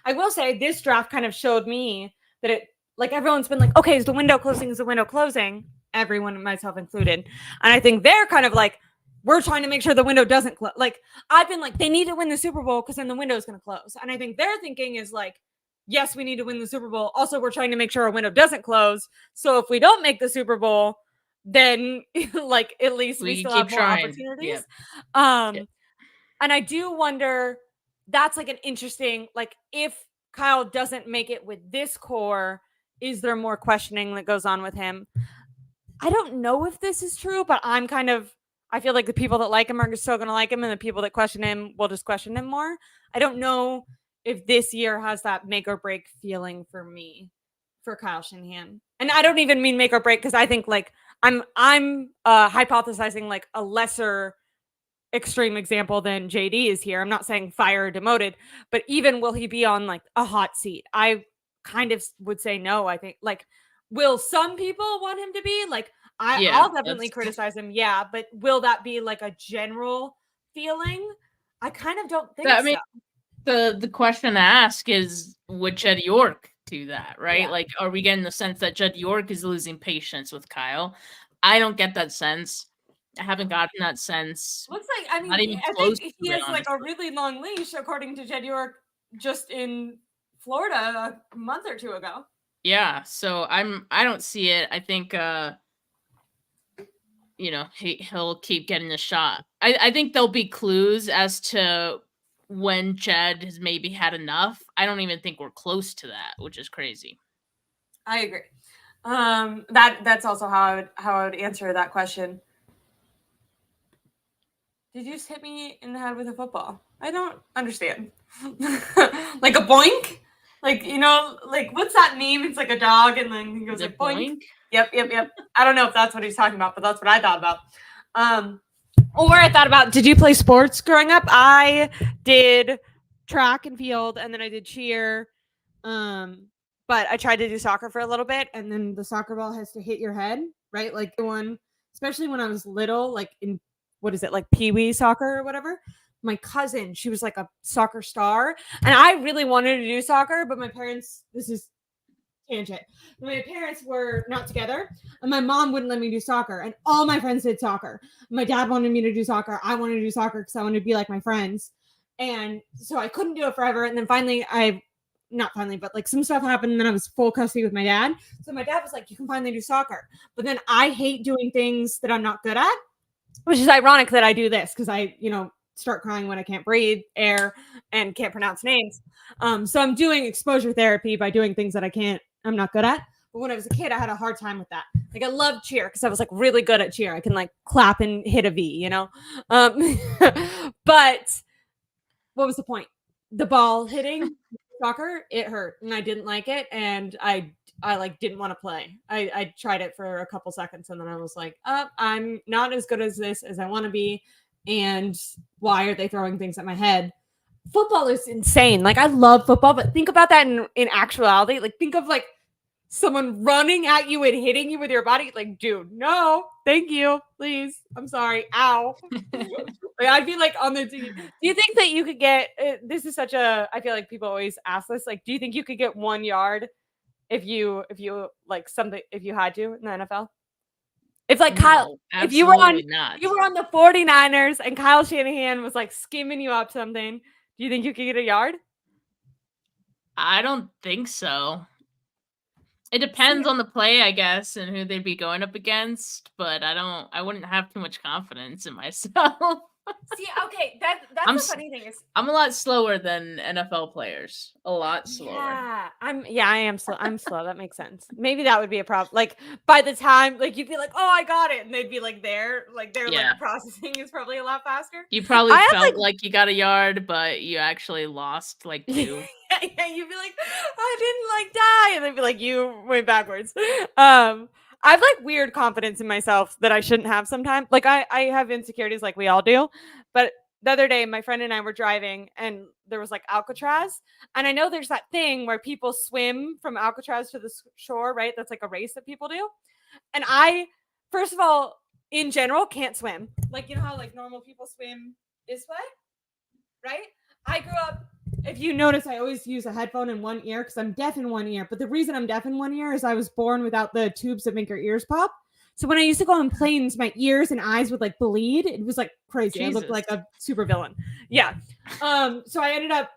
A: I will say this draft kind of showed me that it, like everyone's been like, okay, is the window closing? Is the window closing? Everyone, myself included. And I think they're kind of like, we're trying to make sure the window doesn't close. Like I've been like, they need to win the Super Bowl because then the window is going to close. And I think their thinking is like, yes, we need to win the Super Bowl. Also, we're trying to make sure our window doesn't close. So if we don't make the Super Bowl, then like at least we still have more opportunities. And I do wonder, that's like an interesting, like, if Kyle doesn't make it with this core, is there more questioning that goes on with him? I don't know if this is true, but I feel like the people that like him are still going to like him, and the people that question him will just question him more. I don't know if this year has that make or break feeling for me for Kyle Shanahan. And I don't even mean make or break, because I think like I'm hypothesizing like a lesser extreme example than JD is here. I'm not saying fire or demoted, but even will he be on like a hot seat? I kind of would say no. I think like, will some people want him to be like,
B: Yeah,
A: I'll definitely criticize him. Yeah. But will that be like a general feeling? I kind of don't think
B: I
A: so.
B: mean, the question to ask is, would Jed York do that, right?
A: Yeah.
B: Like, are we getting the sense that Jed York is losing patience with Kyle? I don't get that sense. I haven't gotten that sense.
A: Looks like, I
B: Not
A: mean,
B: even
A: I
B: close
A: think
B: to
A: he
B: it,
A: has like a
B: honestly.
A: really long leash, according to Jed York, just in Florida a month or two ago.
B: Yeah, so I don't see it. I think he'll keep getting a shot. I think there'll be clues as to when Jed has maybe had enough. I don't even think we're close to that, which is crazy.
A: I agree. That's also how I would answer that question. Did you just hit me in the head with a football? I don't understand. Like a boink? Like, like what's that meme? It's like a dog and then he goes
B: The
A: like boink.
B: boink?
A: Yep. I don't know if that's what he's talking about, but that's what I thought about. Or I thought about, did you play sports growing up? I did track and field, and then I did cheer. But I tried to do soccer for a little bit, and then the soccer ball has to hit your head, right? Like the one, especially when I was little, like in, what is it, like pee-wee soccer or whatever. My cousin, she was like a soccer star, and I really wanted to do soccer, but my parents, this is tangent. My parents were not together, and my mom wouldn't let me do soccer, and all my friends did soccer. My dad wanted me to do soccer. I wanted to do soccer because I wanted to be like my friends, and so I couldn't do it forever. And then finally, not finally, but like some stuff happened, and then I was full custody with my dad. So my dad was like, "You can finally do soccer," but then I hate doing things that I'm not good at, which is ironic that I do this because I, start crying when I can't breathe air and can't pronounce names. So I'm doing exposure therapy by doing things that I'm not good at. But when I was a kid, I had a hard time with that. Like I loved cheer because I was like really good at cheer. I can like clap and hit a V, But what was the point? The ball hitting soccer, it hurt and I didn't like it. And I like didn't want to play. I tried it for a couple seconds and then I was like, I'm not as good as this as I want to be. And why are they throwing things at my head? Football is insane. Like I love football, but think about that in actuality. Like think of like someone running at you and hitting you with your body. Like, dude, no, thank you, please. I'm sorry. Ow. Like, I'd be like on the. Do you think that you could get? This is such a. I feel like people always ask this. Like, do you think you could get 1 yard if you like something if you had to in the NFL? If like Kyle,
B: No,
A: if you were on
B: absolutely not.
A: you were on the 49ers and Kyle Shanahan was like skimming you up something, do you think you could get a yard?
B: I don't think so. It depends on the play, I guess, and who they'd be going up against, but I wouldn't have too much confidence in myself.
A: See, okay, that's
B: I'm
A: the funny thing is.
B: I'm a lot slower than NFL players. A lot slower.
A: Yeah, I am slow. I'm slow. That makes sense. Maybe that would be a problem. Like by the time, like you'd be like, "Oh, I got it," and they'd be like, "There," like their
B: Yeah.
A: like processing is probably a lot faster.
B: You probably
A: I have
B: felt like you got a yard, but you actually lost like 2.
A: yeah, you'd be like, "I didn't like die," and they'd be like, "You went backwards." I have like weird confidence in myself that I shouldn't have sometimes. Like I have insecurities like we all do, but the other day my friend and I were driving and there was like Alcatraz, and I know there's that thing where people swim from Alcatraz to the shore, right? That's like a race that people do. And I, first of all, in general, can't swim. Like, you know how like normal people swim this way, right? I grew up, if you notice, I always use a headphone in one ear because I'm deaf in one ear. But the reason I'm deaf in one ear is I was born without the tubes that make your ears pop. So when I used to go on planes, my ears and eyes would like bleed. It was like crazy.
B: Jesus.
A: I looked like a super villain. Yeah. So I ended up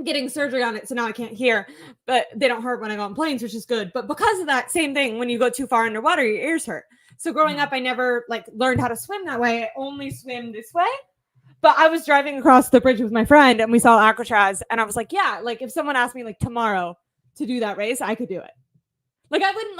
A: getting surgery on it, so now I can't hear, but they don't hurt when I go on planes, which is good. But because of that same thing, when you go too far underwater, your ears hurt. So growing up, I never like learned how to swim that way. I only swim this way. But I was driving across the bridge with my friend and we saw Alcatraz and I was like, yeah, like if someone asked me like tomorrow to do that race, I could do it. Like I wouldn't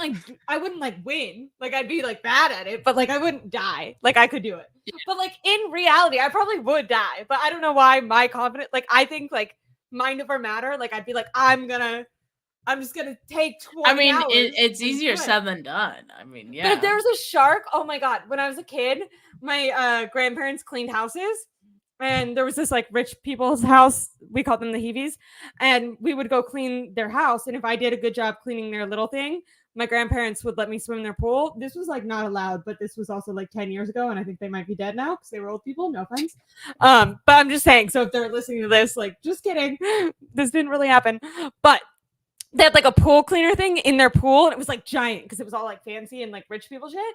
A: like win. Like I'd be like bad at it, but like I wouldn't die. Like I could do it. But like in reality, I probably would die. But I don't know why my confidence, like I think like mind over matter, like I'd be like, I'm just gonna take
B: I
A: 20
B: mean,
A: hours
B: it's
A: and
B: easier
A: swim.
B: said than done. I mean,
A: But if
B: yeah.
A: there was a shark, oh my god! When I was a kid, my grandparents cleaned houses, and there was this like rich people's house. We called them the Heavies, and we would go clean their house. And if I did a good job cleaning their little thing, my grandparents would let me swim in their pool. This was like not allowed, but this was also like 10 years ago, and I think they might be dead now because they were old people. No offense, but I'm just saying. So if they're listening to this, like, just kidding, this didn't really happen, but they had like a pool cleaner thing in their pool and it was like giant because it was all like fancy and like rich people shit.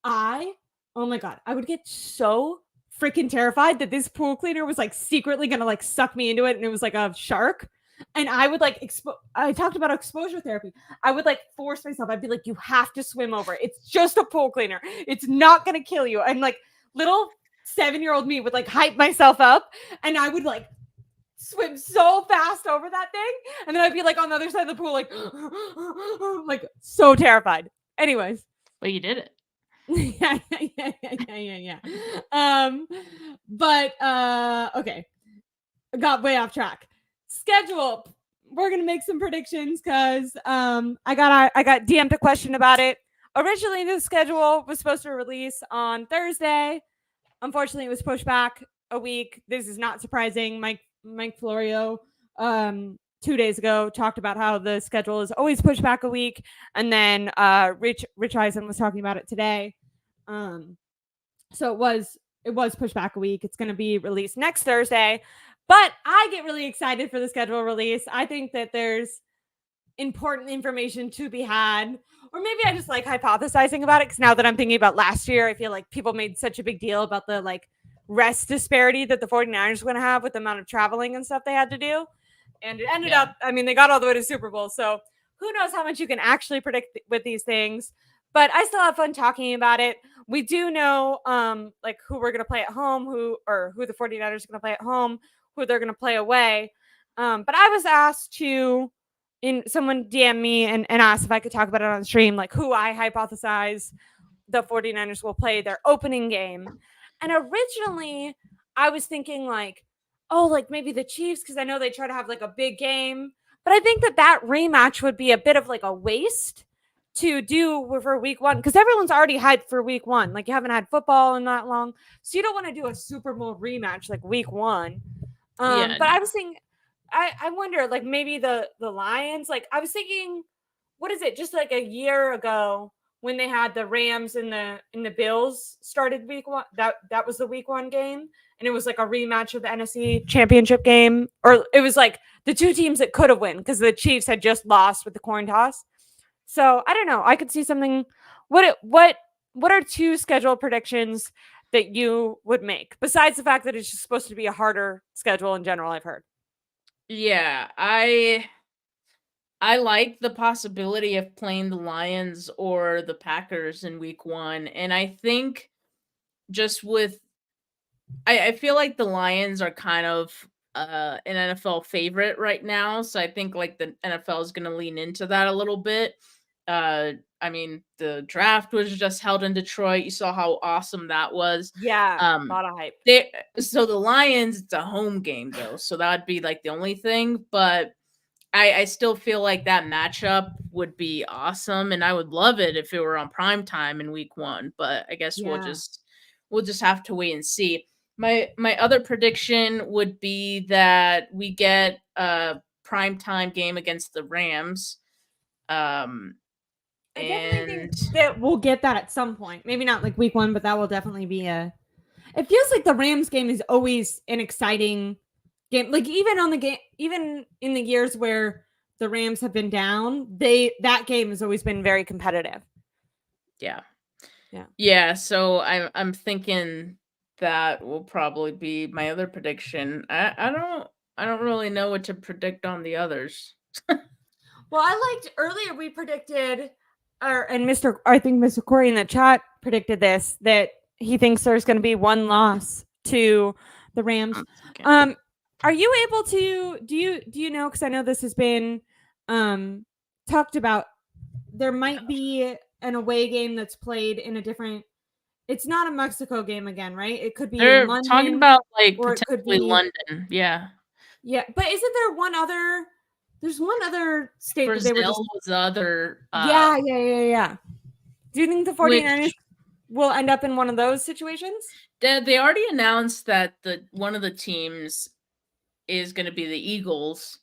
A: I, oh my God, I would get so freaking terrified that this pool cleaner was like secretly gonna like suck me into it and it was like a shark. And I would like, I talked about exposure therapy. I would like force myself. I'd be like, you have to swim over. It's just a pool cleaner. It's not gonna kill you. And like little 7-year-old me would like hype myself up and I would like swim so fast over that thing. And then I'd be like on the other side of the pool, like so terrified. Anyways.
B: But you did it.
A: Yeah. But okay. I got way off track. Schedule. We're gonna make some predictions because I got DM'd a question about it. Originally, the schedule was supposed to release on Thursday. Unfortunately, it was pushed back a week. This is not surprising. Mike Florio 2 days ago talked about how the schedule is always pushed back a week, and then Rich Eisen was talking about it today. So it was pushed back a week. It's going to be released next Thursday, but I get really excited for the schedule release. I think that there's important information to be had, or maybe I just like hypothesizing about it because now that I'm thinking about last year, I feel like people made such a big deal about the like rest disparity that the 49ers were going to have with the amount of traveling and stuff they had to do. And it ended up, I mean, they got all the way to Super Bowl. So who knows how much you can actually predict with these things. But I still have fun talking about it. We do know like who we're going to play at home, who the 49ers are going to play at home, who they're going to play away. But I was asked to, someone DM me and asked if I could talk about it on stream, like who I hypothesize the 49ers will play their opening game. And originally I was thinking like, oh, like maybe the Chiefs, because I know they try to have like a big game. But I think that rematch would be a bit of like a waste to do for week one because everyone's already hyped for week one. Like you haven't had football in that long. So you don't want to do a Super Bowl rematch like week one. But I was thinking, I wonder like maybe the Lions, like I was thinking, what is it? Just like a year ago when they had the Rams and the Bills started week one, that was the week one game. And it was like a rematch of the NFC championship game. Or it was like the two teams that could have won because the Chiefs had just lost with the coin toss. So I don't know. I could see something. What are two schedule predictions that you would make besides the fact that it's just supposed to be a harder schedule in general? I've heard.
B: Yeah, I like the possibility of playing the Lions or the Packers in week one. And I think just with I feel like the Lions are kind of an NFL favorite right now. So I think like the NFL is gonna lean into that a little bit. I mean, the draft was just held in Detroit. You saw how awesome that was.
A: Yeah, a
B: Um
A: lot of hype.
B: so the Lions, it's a home game though. So that would be like the only thing. But I still feel like that matchup would be awesome, and I would love it if it were on prime time in week one. But I guess
A: Yeah.
B: we'll just have to wait and see. My other prediction would be that we get a prime time game against the Rams.
A: I definitely think
B: And
A: that we'll get that at some point. Maybe not like week one, but that will definitely be it feels like the Rams game is always an exciting game. Like even in the years where the Rams have been down, that game has always been very competitive.
B: yeah.
A: Yeah.
B: Yeah, so I'm thinking that will probably be my other prediction. I don't really know what to predict on the others.
A: Well, I liked earlier we predicted, and I think Mr. Corey in the chat predicted this, that he thinks there's going to be one loss to the Rams.
B: Okay.
A: Are you able to do you know, because I know this has been talked about, there might be an away game that's played in a different, it's not a Mexico game again, right? It could be in
B: They're talking
A: London,
B: about, like,
A: or it could
B: potentially
A: be,
B: London, yeah.
A: yeah, but isn't there one other, there's one other state that they were just,
B: Brazil was the other,
A: yeah. Do you think the 49ers
B: which
A: will end up in one of those situations?
B: they already announced that one of the teams is gonna be the Eagles,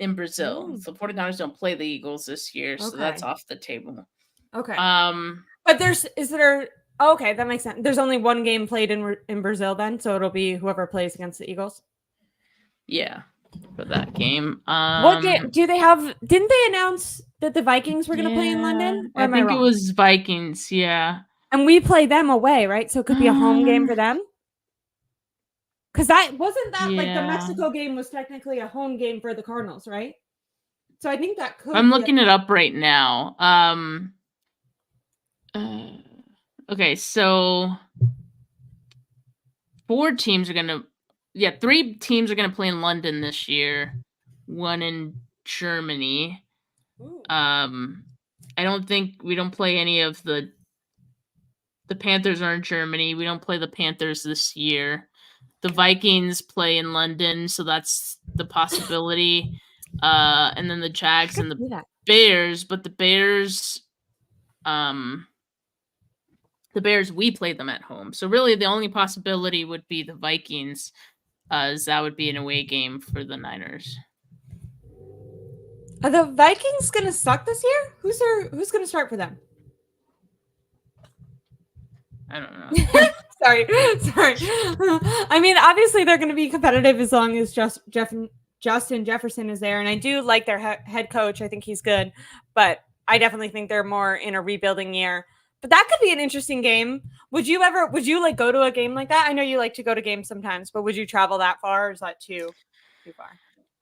B: in Brazil.
A: Ooh,
B: So 49ers don't play the Eagles this year, so that's
A: okay.
B: off the table.
A: Okay.
B: Um,
A: But is there, okay, that makes sense. There's only one game played in Brazil then, so it'll be whoever plays against the Eagles.
B: yeah, for that game.
A: What game do they have? Didn't they announce that the Vikings were going to play in
B: Yeah,
A: London? Or
B: I
A: am I
B: think it
A: wrong?
B: was Vikings, yeah.
A: And we play them away, right? So it could be a home game
B: Um,
A: for them. Because that wasn't that like the
B: yeah.
A: Mexico game was technically a home game for the Cardinals, right? So I think that
B: I'm
A: could be
B: looking it up right now. Uh, okay, so 3 teams are gonna play in London this year. One in Germany.
A: Ooh.
B: I don't think we don't play any of the Panthers are in Germany. We don't play the Panthers this year. The Vikings play in London, so that's the possibility. And then the Jags and the Bears, but the Bears we play them at home. So really the only possibility would be the Vikings, as that would be an away game for the Niners.
A: Are the Vikings gonna suck this year? Who's gonna start for them?
B: I don't know.
A: Sorry. I mean, obviously they're going to be competitive as long as Justin Jefferson is there, and I do like their head coach. I think he's good, but I definitely think they're more in a rebuilding year. But that could be an interesting game. Would you like go to a game like that? I know you like to go to games sometimes, but would you travel that far, or is that too far?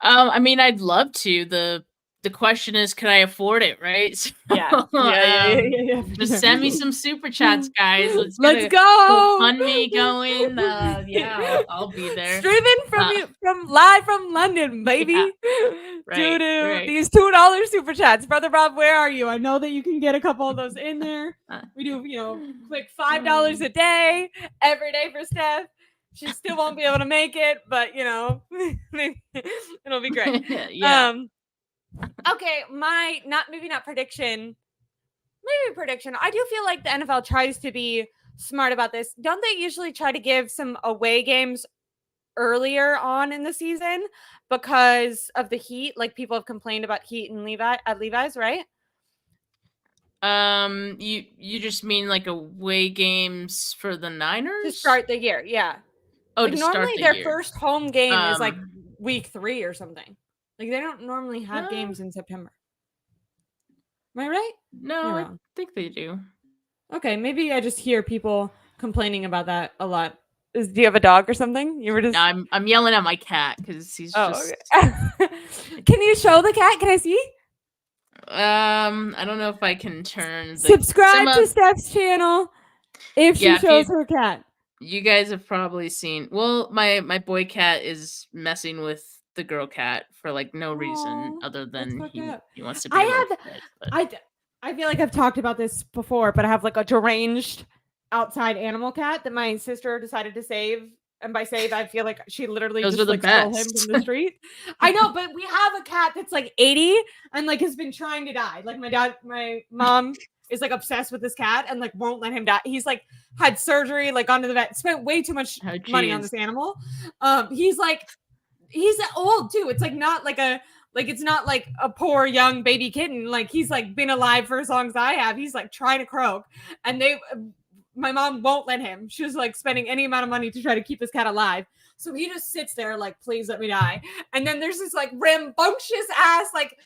B: I mean, I'd love to. The question is, can I afford it, right? So,
A: Yeah.
B: Just send me some super chats, guys. Let's
A: go.
B: Fund me going. Yeah, I'll be there.
A: Streaming from live from London, baby.
B: Yeah. Right, right.
A: These $2 super chats, brother Bob. Where are you? I know that you can get a couple of those in there. We do, quick $5 a day every day for Steph. She still won't be able to make it, but it'll be great.
B: Yeah.
A: Okay, maybe not prediction. Maybe prediction. I do feel like the NFL tries to be smart about this. Don't they usually try to give some away games earlier on in the season because of the heat? Like people have complained about heat and Levi's, right?
B: You just mean like away games for the Niners
A: To start the year, yeah.
B: Oh,
A: like
B: to
A: normally
B: start the
A: their
B: year.
A: first home game is like week 3 or something. Like they don't normally have games in September. Am I right?
B: No, I think they do.
A: Okay, maybe I just hear people complaining about that a lot. Do you have a dog or something? You were just.
B: No, I'm yelling at my cat because he's just.
A: Okay. Can you show the cat? Can I see?
B: I don't know if I can turn.
A: Subscribe to Steph's channel if she shows her cat.
B: You guys have probably seen. Well, my boy cat is messing with the girl cat for like no reason other than he wants to be.
A: I feel like I've talked about this before, but I have like a deranged outside animal cat that my sister decided to save. And by save, I feel like she literally just like stole him from the street. I know, but we have a cat that's like 80 and like has been trying to die. Like my mom is like obsessed with this cat and like won't let him die. He's like had surgery, like gone to the vet, spent way too much money on this animal. He's old too. It's like not like it's not like a poor young baby kitten. Like he's like been alive for as long as I have. He's like trying to croak, and my mom won't let him. She was like spending any amount of money to try to keep this cat alive. So he just sits there like, please let me die. And then there's this like rambunctious ass like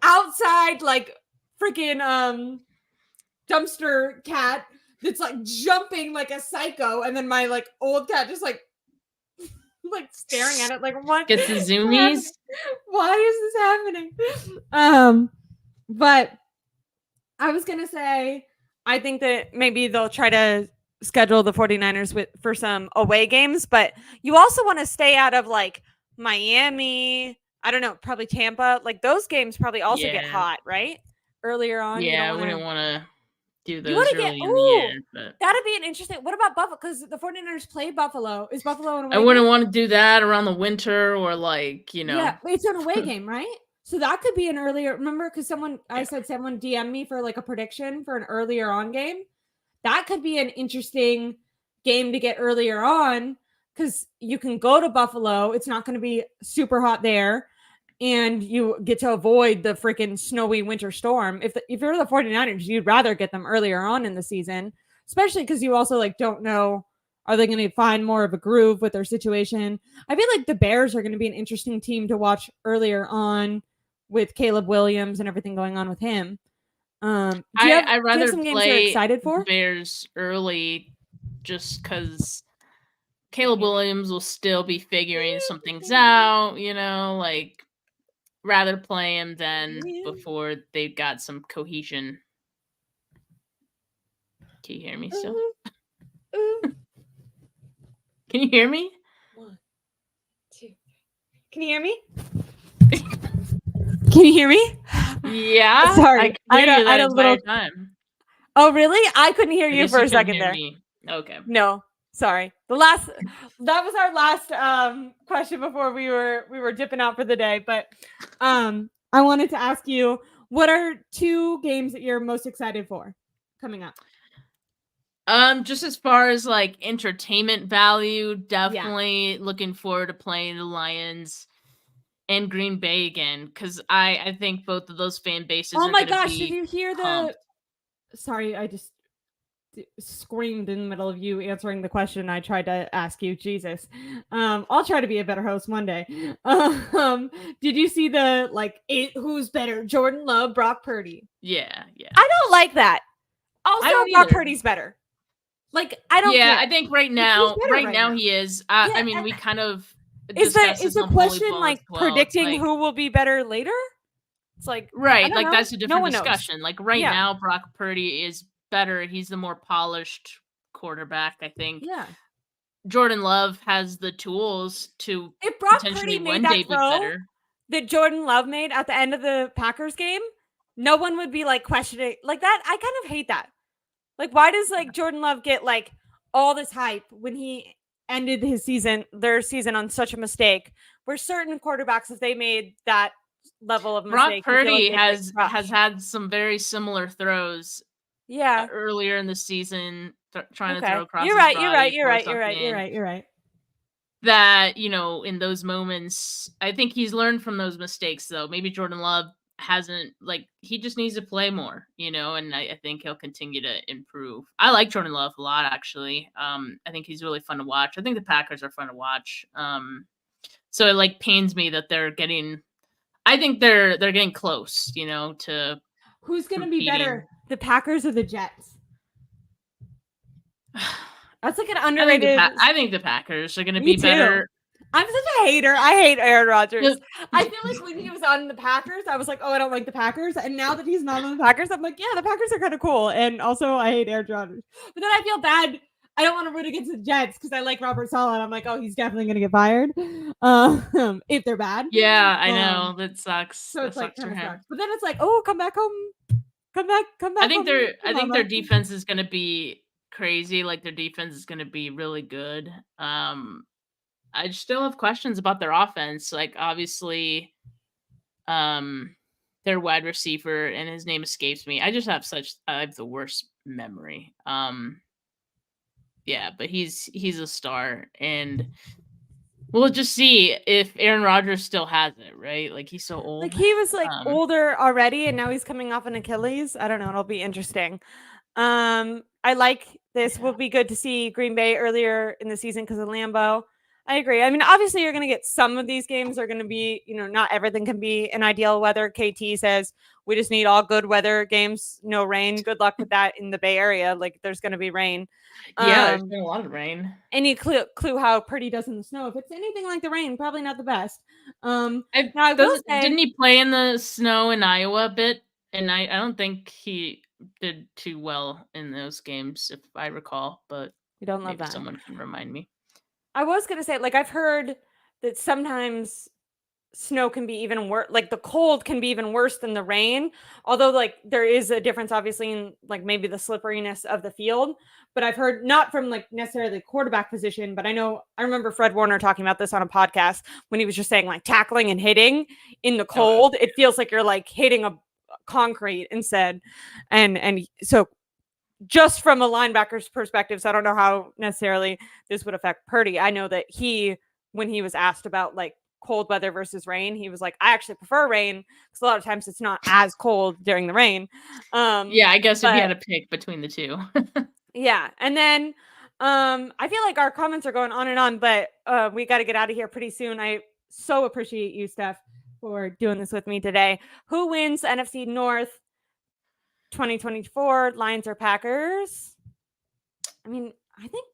A: outside like freaking dumpster cat that's like jumping like a psycho. And then my like old cat just like staring at it like, what?
B: Gets the zoomies.
A: Why is this happening? But I was gonna say, I think that maybe they'll try to schedule the 49ers for some away games, but you also want to stay out of like Miami. I don't know, probably Tampa. Like those games probably also get
B: Yeah.
A: hot, right? Earlier on, you don't
B: Yeah, I
A: want to.
B: wouldn't want to do
A: You want
B: those
A: to get.
B: early in the
A: Ooh,
B: year, but
A: that'd be an interesting. What about Buffalo? Because the 49ers play Buffalo. Is Buffalo an
B: I
A: away game?
B: wouldn't want to do that around the winter or like,
A: Yeah, it's an away game, right? So that could be an earlier. Remember, because I
B: yeah.
A: said someone DM me for like a prediction for an earlier on game. That could be an interesting game to get earlier on because you can go to Buffalo. It's not going to be super hot there. And you get to avoid the freaking snowy winter storm. If you're the 49ers, you'd rather get them earlier on in the season, especially because you also like don't know, are they going to find more of a groove with their situation? I feel like the Bears are going to be an interesting team to watch earlier on with Caleb Williams and everything going on with him. Do you have
B: I rather
A: some games you're
B: play
A: excited
B: the
A: for?
B: Bears early just because Caleb Williams will still be figuring some things out, like rather play him than before they've got some cohesion. Can you hear me still? Can you hear me?
A: 1, 2. Can you hear me? Can you hear me?
B: Yeah, I
A: Sorry,
B: could hear you
A: I
B: that
A: had a little.
B: entire time.
A: Oh, really? I couldn't hear
B: I
A: you
B: guess
A: for
B: you
A: a
B: couldn't
A: second
B: hear
A: there.
B: me. Okay.
A: No, sorry. That was our last question before we were dipping out for the day. But I wanted to ask you, what are 2 games that you're most excited for coming up?
B: Just as far as like entertainment value,
A: Yeah.
B: definitely looking forward to playing the Lions and Green Bay again because I think both of those fan bases
A: Oh
B: are
A: my
B: going to
A: gosh! Did
B: be
A: you hear the?
B: pumped.
A: Sorry, I just screamed in the middle of you answering the question I tried to ask you. Jesus. I'll try to be a better host one day. Did you see the who's better, Jordan Love, Brock Purdy?
B: Yeah, yeah.
A: I don't like that.
B: I
A: Also,
B: don't
A: Brock
B: either.
A: Purdy's better. Like, I don't
B: Yeah,
A: care.
B: I think right
A: He's
B: now,
A: better
B: right
A: right
B: now
A: now.
B: he is.
A: Yeah.
B: I mean, we kind of
A: Is the
B: discussed
A: is
B: this
A: the
B: on Bully
A: question
B: Ball as
A: like
B: well. It's
A: predicting
B: like
A: who will be better later? It's like, I
B: right,
A: don't
B: like
A: know.
B: that's a
A: No
B: different
A: one knows.
B: discussion. Like right
A: Yeah.
B: now, Brock Purdy is better. He's the more polished quarterback, I think.
A: Yeah.
B: Jordan Love has the tools to
A: If Brock
B: potentially
A: Purdy made
B: one day
A: that
B: be
A: throw
B: better.
A: that Jordan Love made at the end of the Packers game, no one would be like questioning like that. I kind of hate that. Like, why does like Jordan Love get like all this hype when he ended their season on such a mistake? Where certain quarterbacks, if they made that level of
B: Brock
A: mistake, you feel like
B: Purdy
A: they'd get
B: has
A: crushed.
B: had some very similar throws
A: Yeah.
B: earlier in the season, trying to throw
A: Okay.
B: across
A: You're
B: his
A: right. You're right.
B: body
A: You're
B: for
A: right. You're right. You're
B: something
A: right. You're right.
B: that, in those moments, I think he's learned from those mistakes, though. Maybe Jordan Love hasn't, like, he just needs to play more, and I think he'll continue to improve. I like Jordan Love a lot, actually. I think he's really fun to watch. I think the Packers are fun to watch. So it, like, pains me that I think they're getting close, to
A: Who's going to be
B: competing.
A: better, the Packers or the Jets? That's like an
B: I think
A: underrated.
B: I think the Packers are going to
A: Me
B: be
A: too.
B: better.
A: I'm such a hater. I hate Aaron Rodgers.
B: The-
A: I feel like when he was on the Packers, I was like, oh, I don't like the Packers. And now that he's not on the Packers, I'm like, yeah, the Packers are kind of cool. And also, I hate Aaron Rodgers. But then I feel bad. I don't want to root against the Jets because I like Robert Saleh. I'm like, oh, he's definitely going to get fired if they're bad.
B: yeah, I know that sucks.
A: So
B: That
A: it's like
B: sucks for
A: kind of sucks.
B: him.
A: But then it's like, oh, come back home. Come back home.
B: I think their
A: Mama.
B: defense is gonna be crazy. Like their defense is gonna be really good. I still have questions about their offense. Like obviously, their wide receiver and his name escapes me. I have the worst memory. Yeah, but he's a star, and we'll just see if Aaron Rodgers still has it. Right, like he's so
A: Like
B: old.
A: he was like older already, and now he's coming off an Achilles. I don't know. It'll be interesting. I like this.
B: Yeah.
A: Will be good to see Green Bay earlier in the season because of Lambeau. I agree. I mean, obviously, you're going to get some of these games are going to be, not everything can be in ideal weather. KT says we just need all good weather games, no rain. Good luck with that in the Bay Area. Like, there's going to be rain.
B: Yeah, there's been a lot of rain.
A: Any clue how pretty does in the snow? If it's anything like the rain, probably not the best. Now I will say,
B: Didn't he play in the snow in Iowa a bit? And I don't think did too well in those games, if I recall, but
A: You don't love
B: maybe
A: that.
B: someone can remind me.
A: I was gonna say, like, I've heard that sometimes snow can be even worse, like the cold can be even worse than the rain, although like there is a difference obviously in like maybe the slipperiness of the field. But I've heard, not from like necessarily the quarterback position, but I remember Fred Warner talking about this on a podcast when he was just saying like tackling and hitting in the
B: Oh,
A: cold, it feels like you're like hitting a concrete instead. And so just from a linebacker's perspective, so I don't know how necessarily this would affect Purdy. I know that when he was asked about like cold weather versus rain, he was like, I actually prefer rain because a lot of times it's not as cold during the rain.
B: yeah, I guess if you had
A: But
B: to pick between the two.
A: yeah, and then I feel like our comments are going on, but we got to get out of here pretty soon. I so appreciate you, Steph, for doing this with me today. Who wins NFC North 2024, Lions or Packers? I mean, I think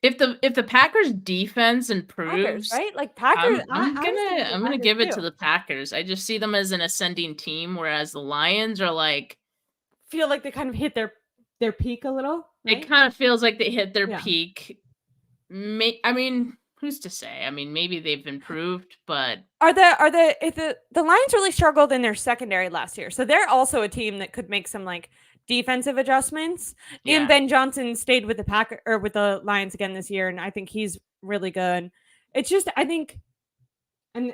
B: If the Packers defense
A: Packers,
B: improves,
A: right? Like Packers, I was thinking the
B: I'm gonna
A: Packers
B: give it to
A: too.
B: the Packers. I just see them as an ascending team, whereas the Lions are like
A: Feel like they kind of hit their peak a little,
B: it
A: right?
B: kind of feels like they hit their
A: Yeah.
B: peak. I mean, who's to say? I mean, maybe they've improved, but
A: Are the Lions really struggled in their secondary last year, so they're also a team that could make some like defensive adjustments. And
B: yeah.
A: Ben Johnson stayed with with the Lions again this year, and I think he's really good. It's just I think, and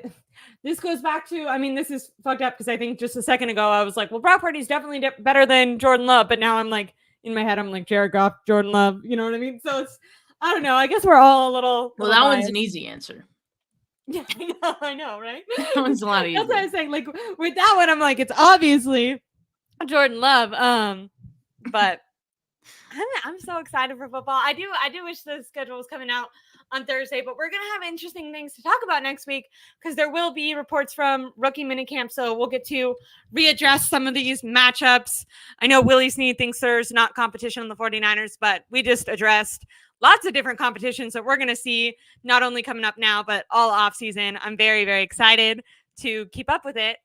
A: this goes back to, I mean, this is fucked up because I think just a second ago I was like, well, Brock Purdy's definitely better than Jordan Love, but now I'm like in my head I'm like Jared Goff, Jordan Love, you know what I mean? So it's, I don't know. I guess we're all a
B: Well,
A: little
B: that one's an
A: biased.
B: easy answer.
A: Yeah, I know, right?
B: That one's a lot
A: That's what I
B: easier.
A: was saying. Like with that one, I'm like, it's obviously Jordan Love. But I'm so excited for football. I do wish the schedule was coming out on Thursday, but we're gonna have interesting things to talk about next week because there will be reports from rookie minicamp. So we'll get to readdress some of these matchups. I know Willie Snead thinks there's not competition on the 49ers, but we just addressed lots of different competitions that we're gonna see not only coming up now, but all off season. I'm very, very excited to keep up with it.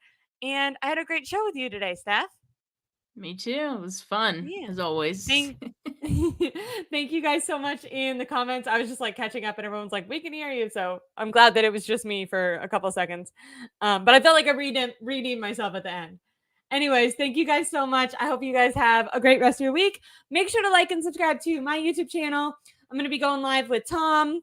A: And I had a great show with you today, Steph.
B: Me too. It was fun,
A: Yeah.
B: as always.
A: Thank you guys so much in the comments. I was just like catching up and everyone's like, we can hear you. So I'm glad that it was just me for a couple of seconds. But I felt like I redeemed myself at the end. Anyways, thank you guys so much. I hope you guys have a great rest of your week. Make sure to like and subscribe to my YouTube channel. I'm going to be going live with Tom.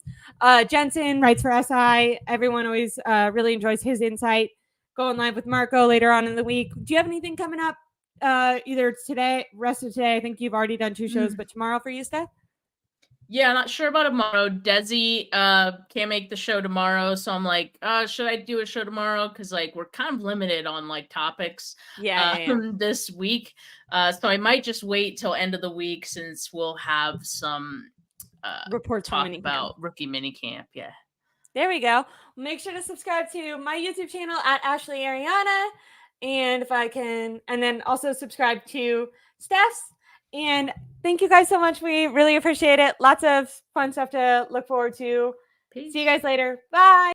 A: Jensen writes for SI. Everyone always really enjoys his insight. Going live with Marco later on in the week. Do you have anything coming up? Either today, rest of today. I think you've already done 2 shows, but tomorrow for you, Steph?
B: Yeah, not sure about tomorrow. Desi can't make the show tomorrow, so I'm like, should I do a show tomorrow? Because like we're kind of limited on like topics
A: Yeah.
B: this week. So I might just wait till end of the week since we'll have some
A: Reports from
B: talk
A: minicamp.
B: about rookie minicamp. Yeah.
A: There we go. Make sure to subscribe to my YouTube channel at Ashley Ariana. And if I can, and then also subscribe to Steph's. And thank you guys so much. We really appreciate it. Lots of fun stuff to look forward to.
B: Peace.
A: See you guys later. Bye.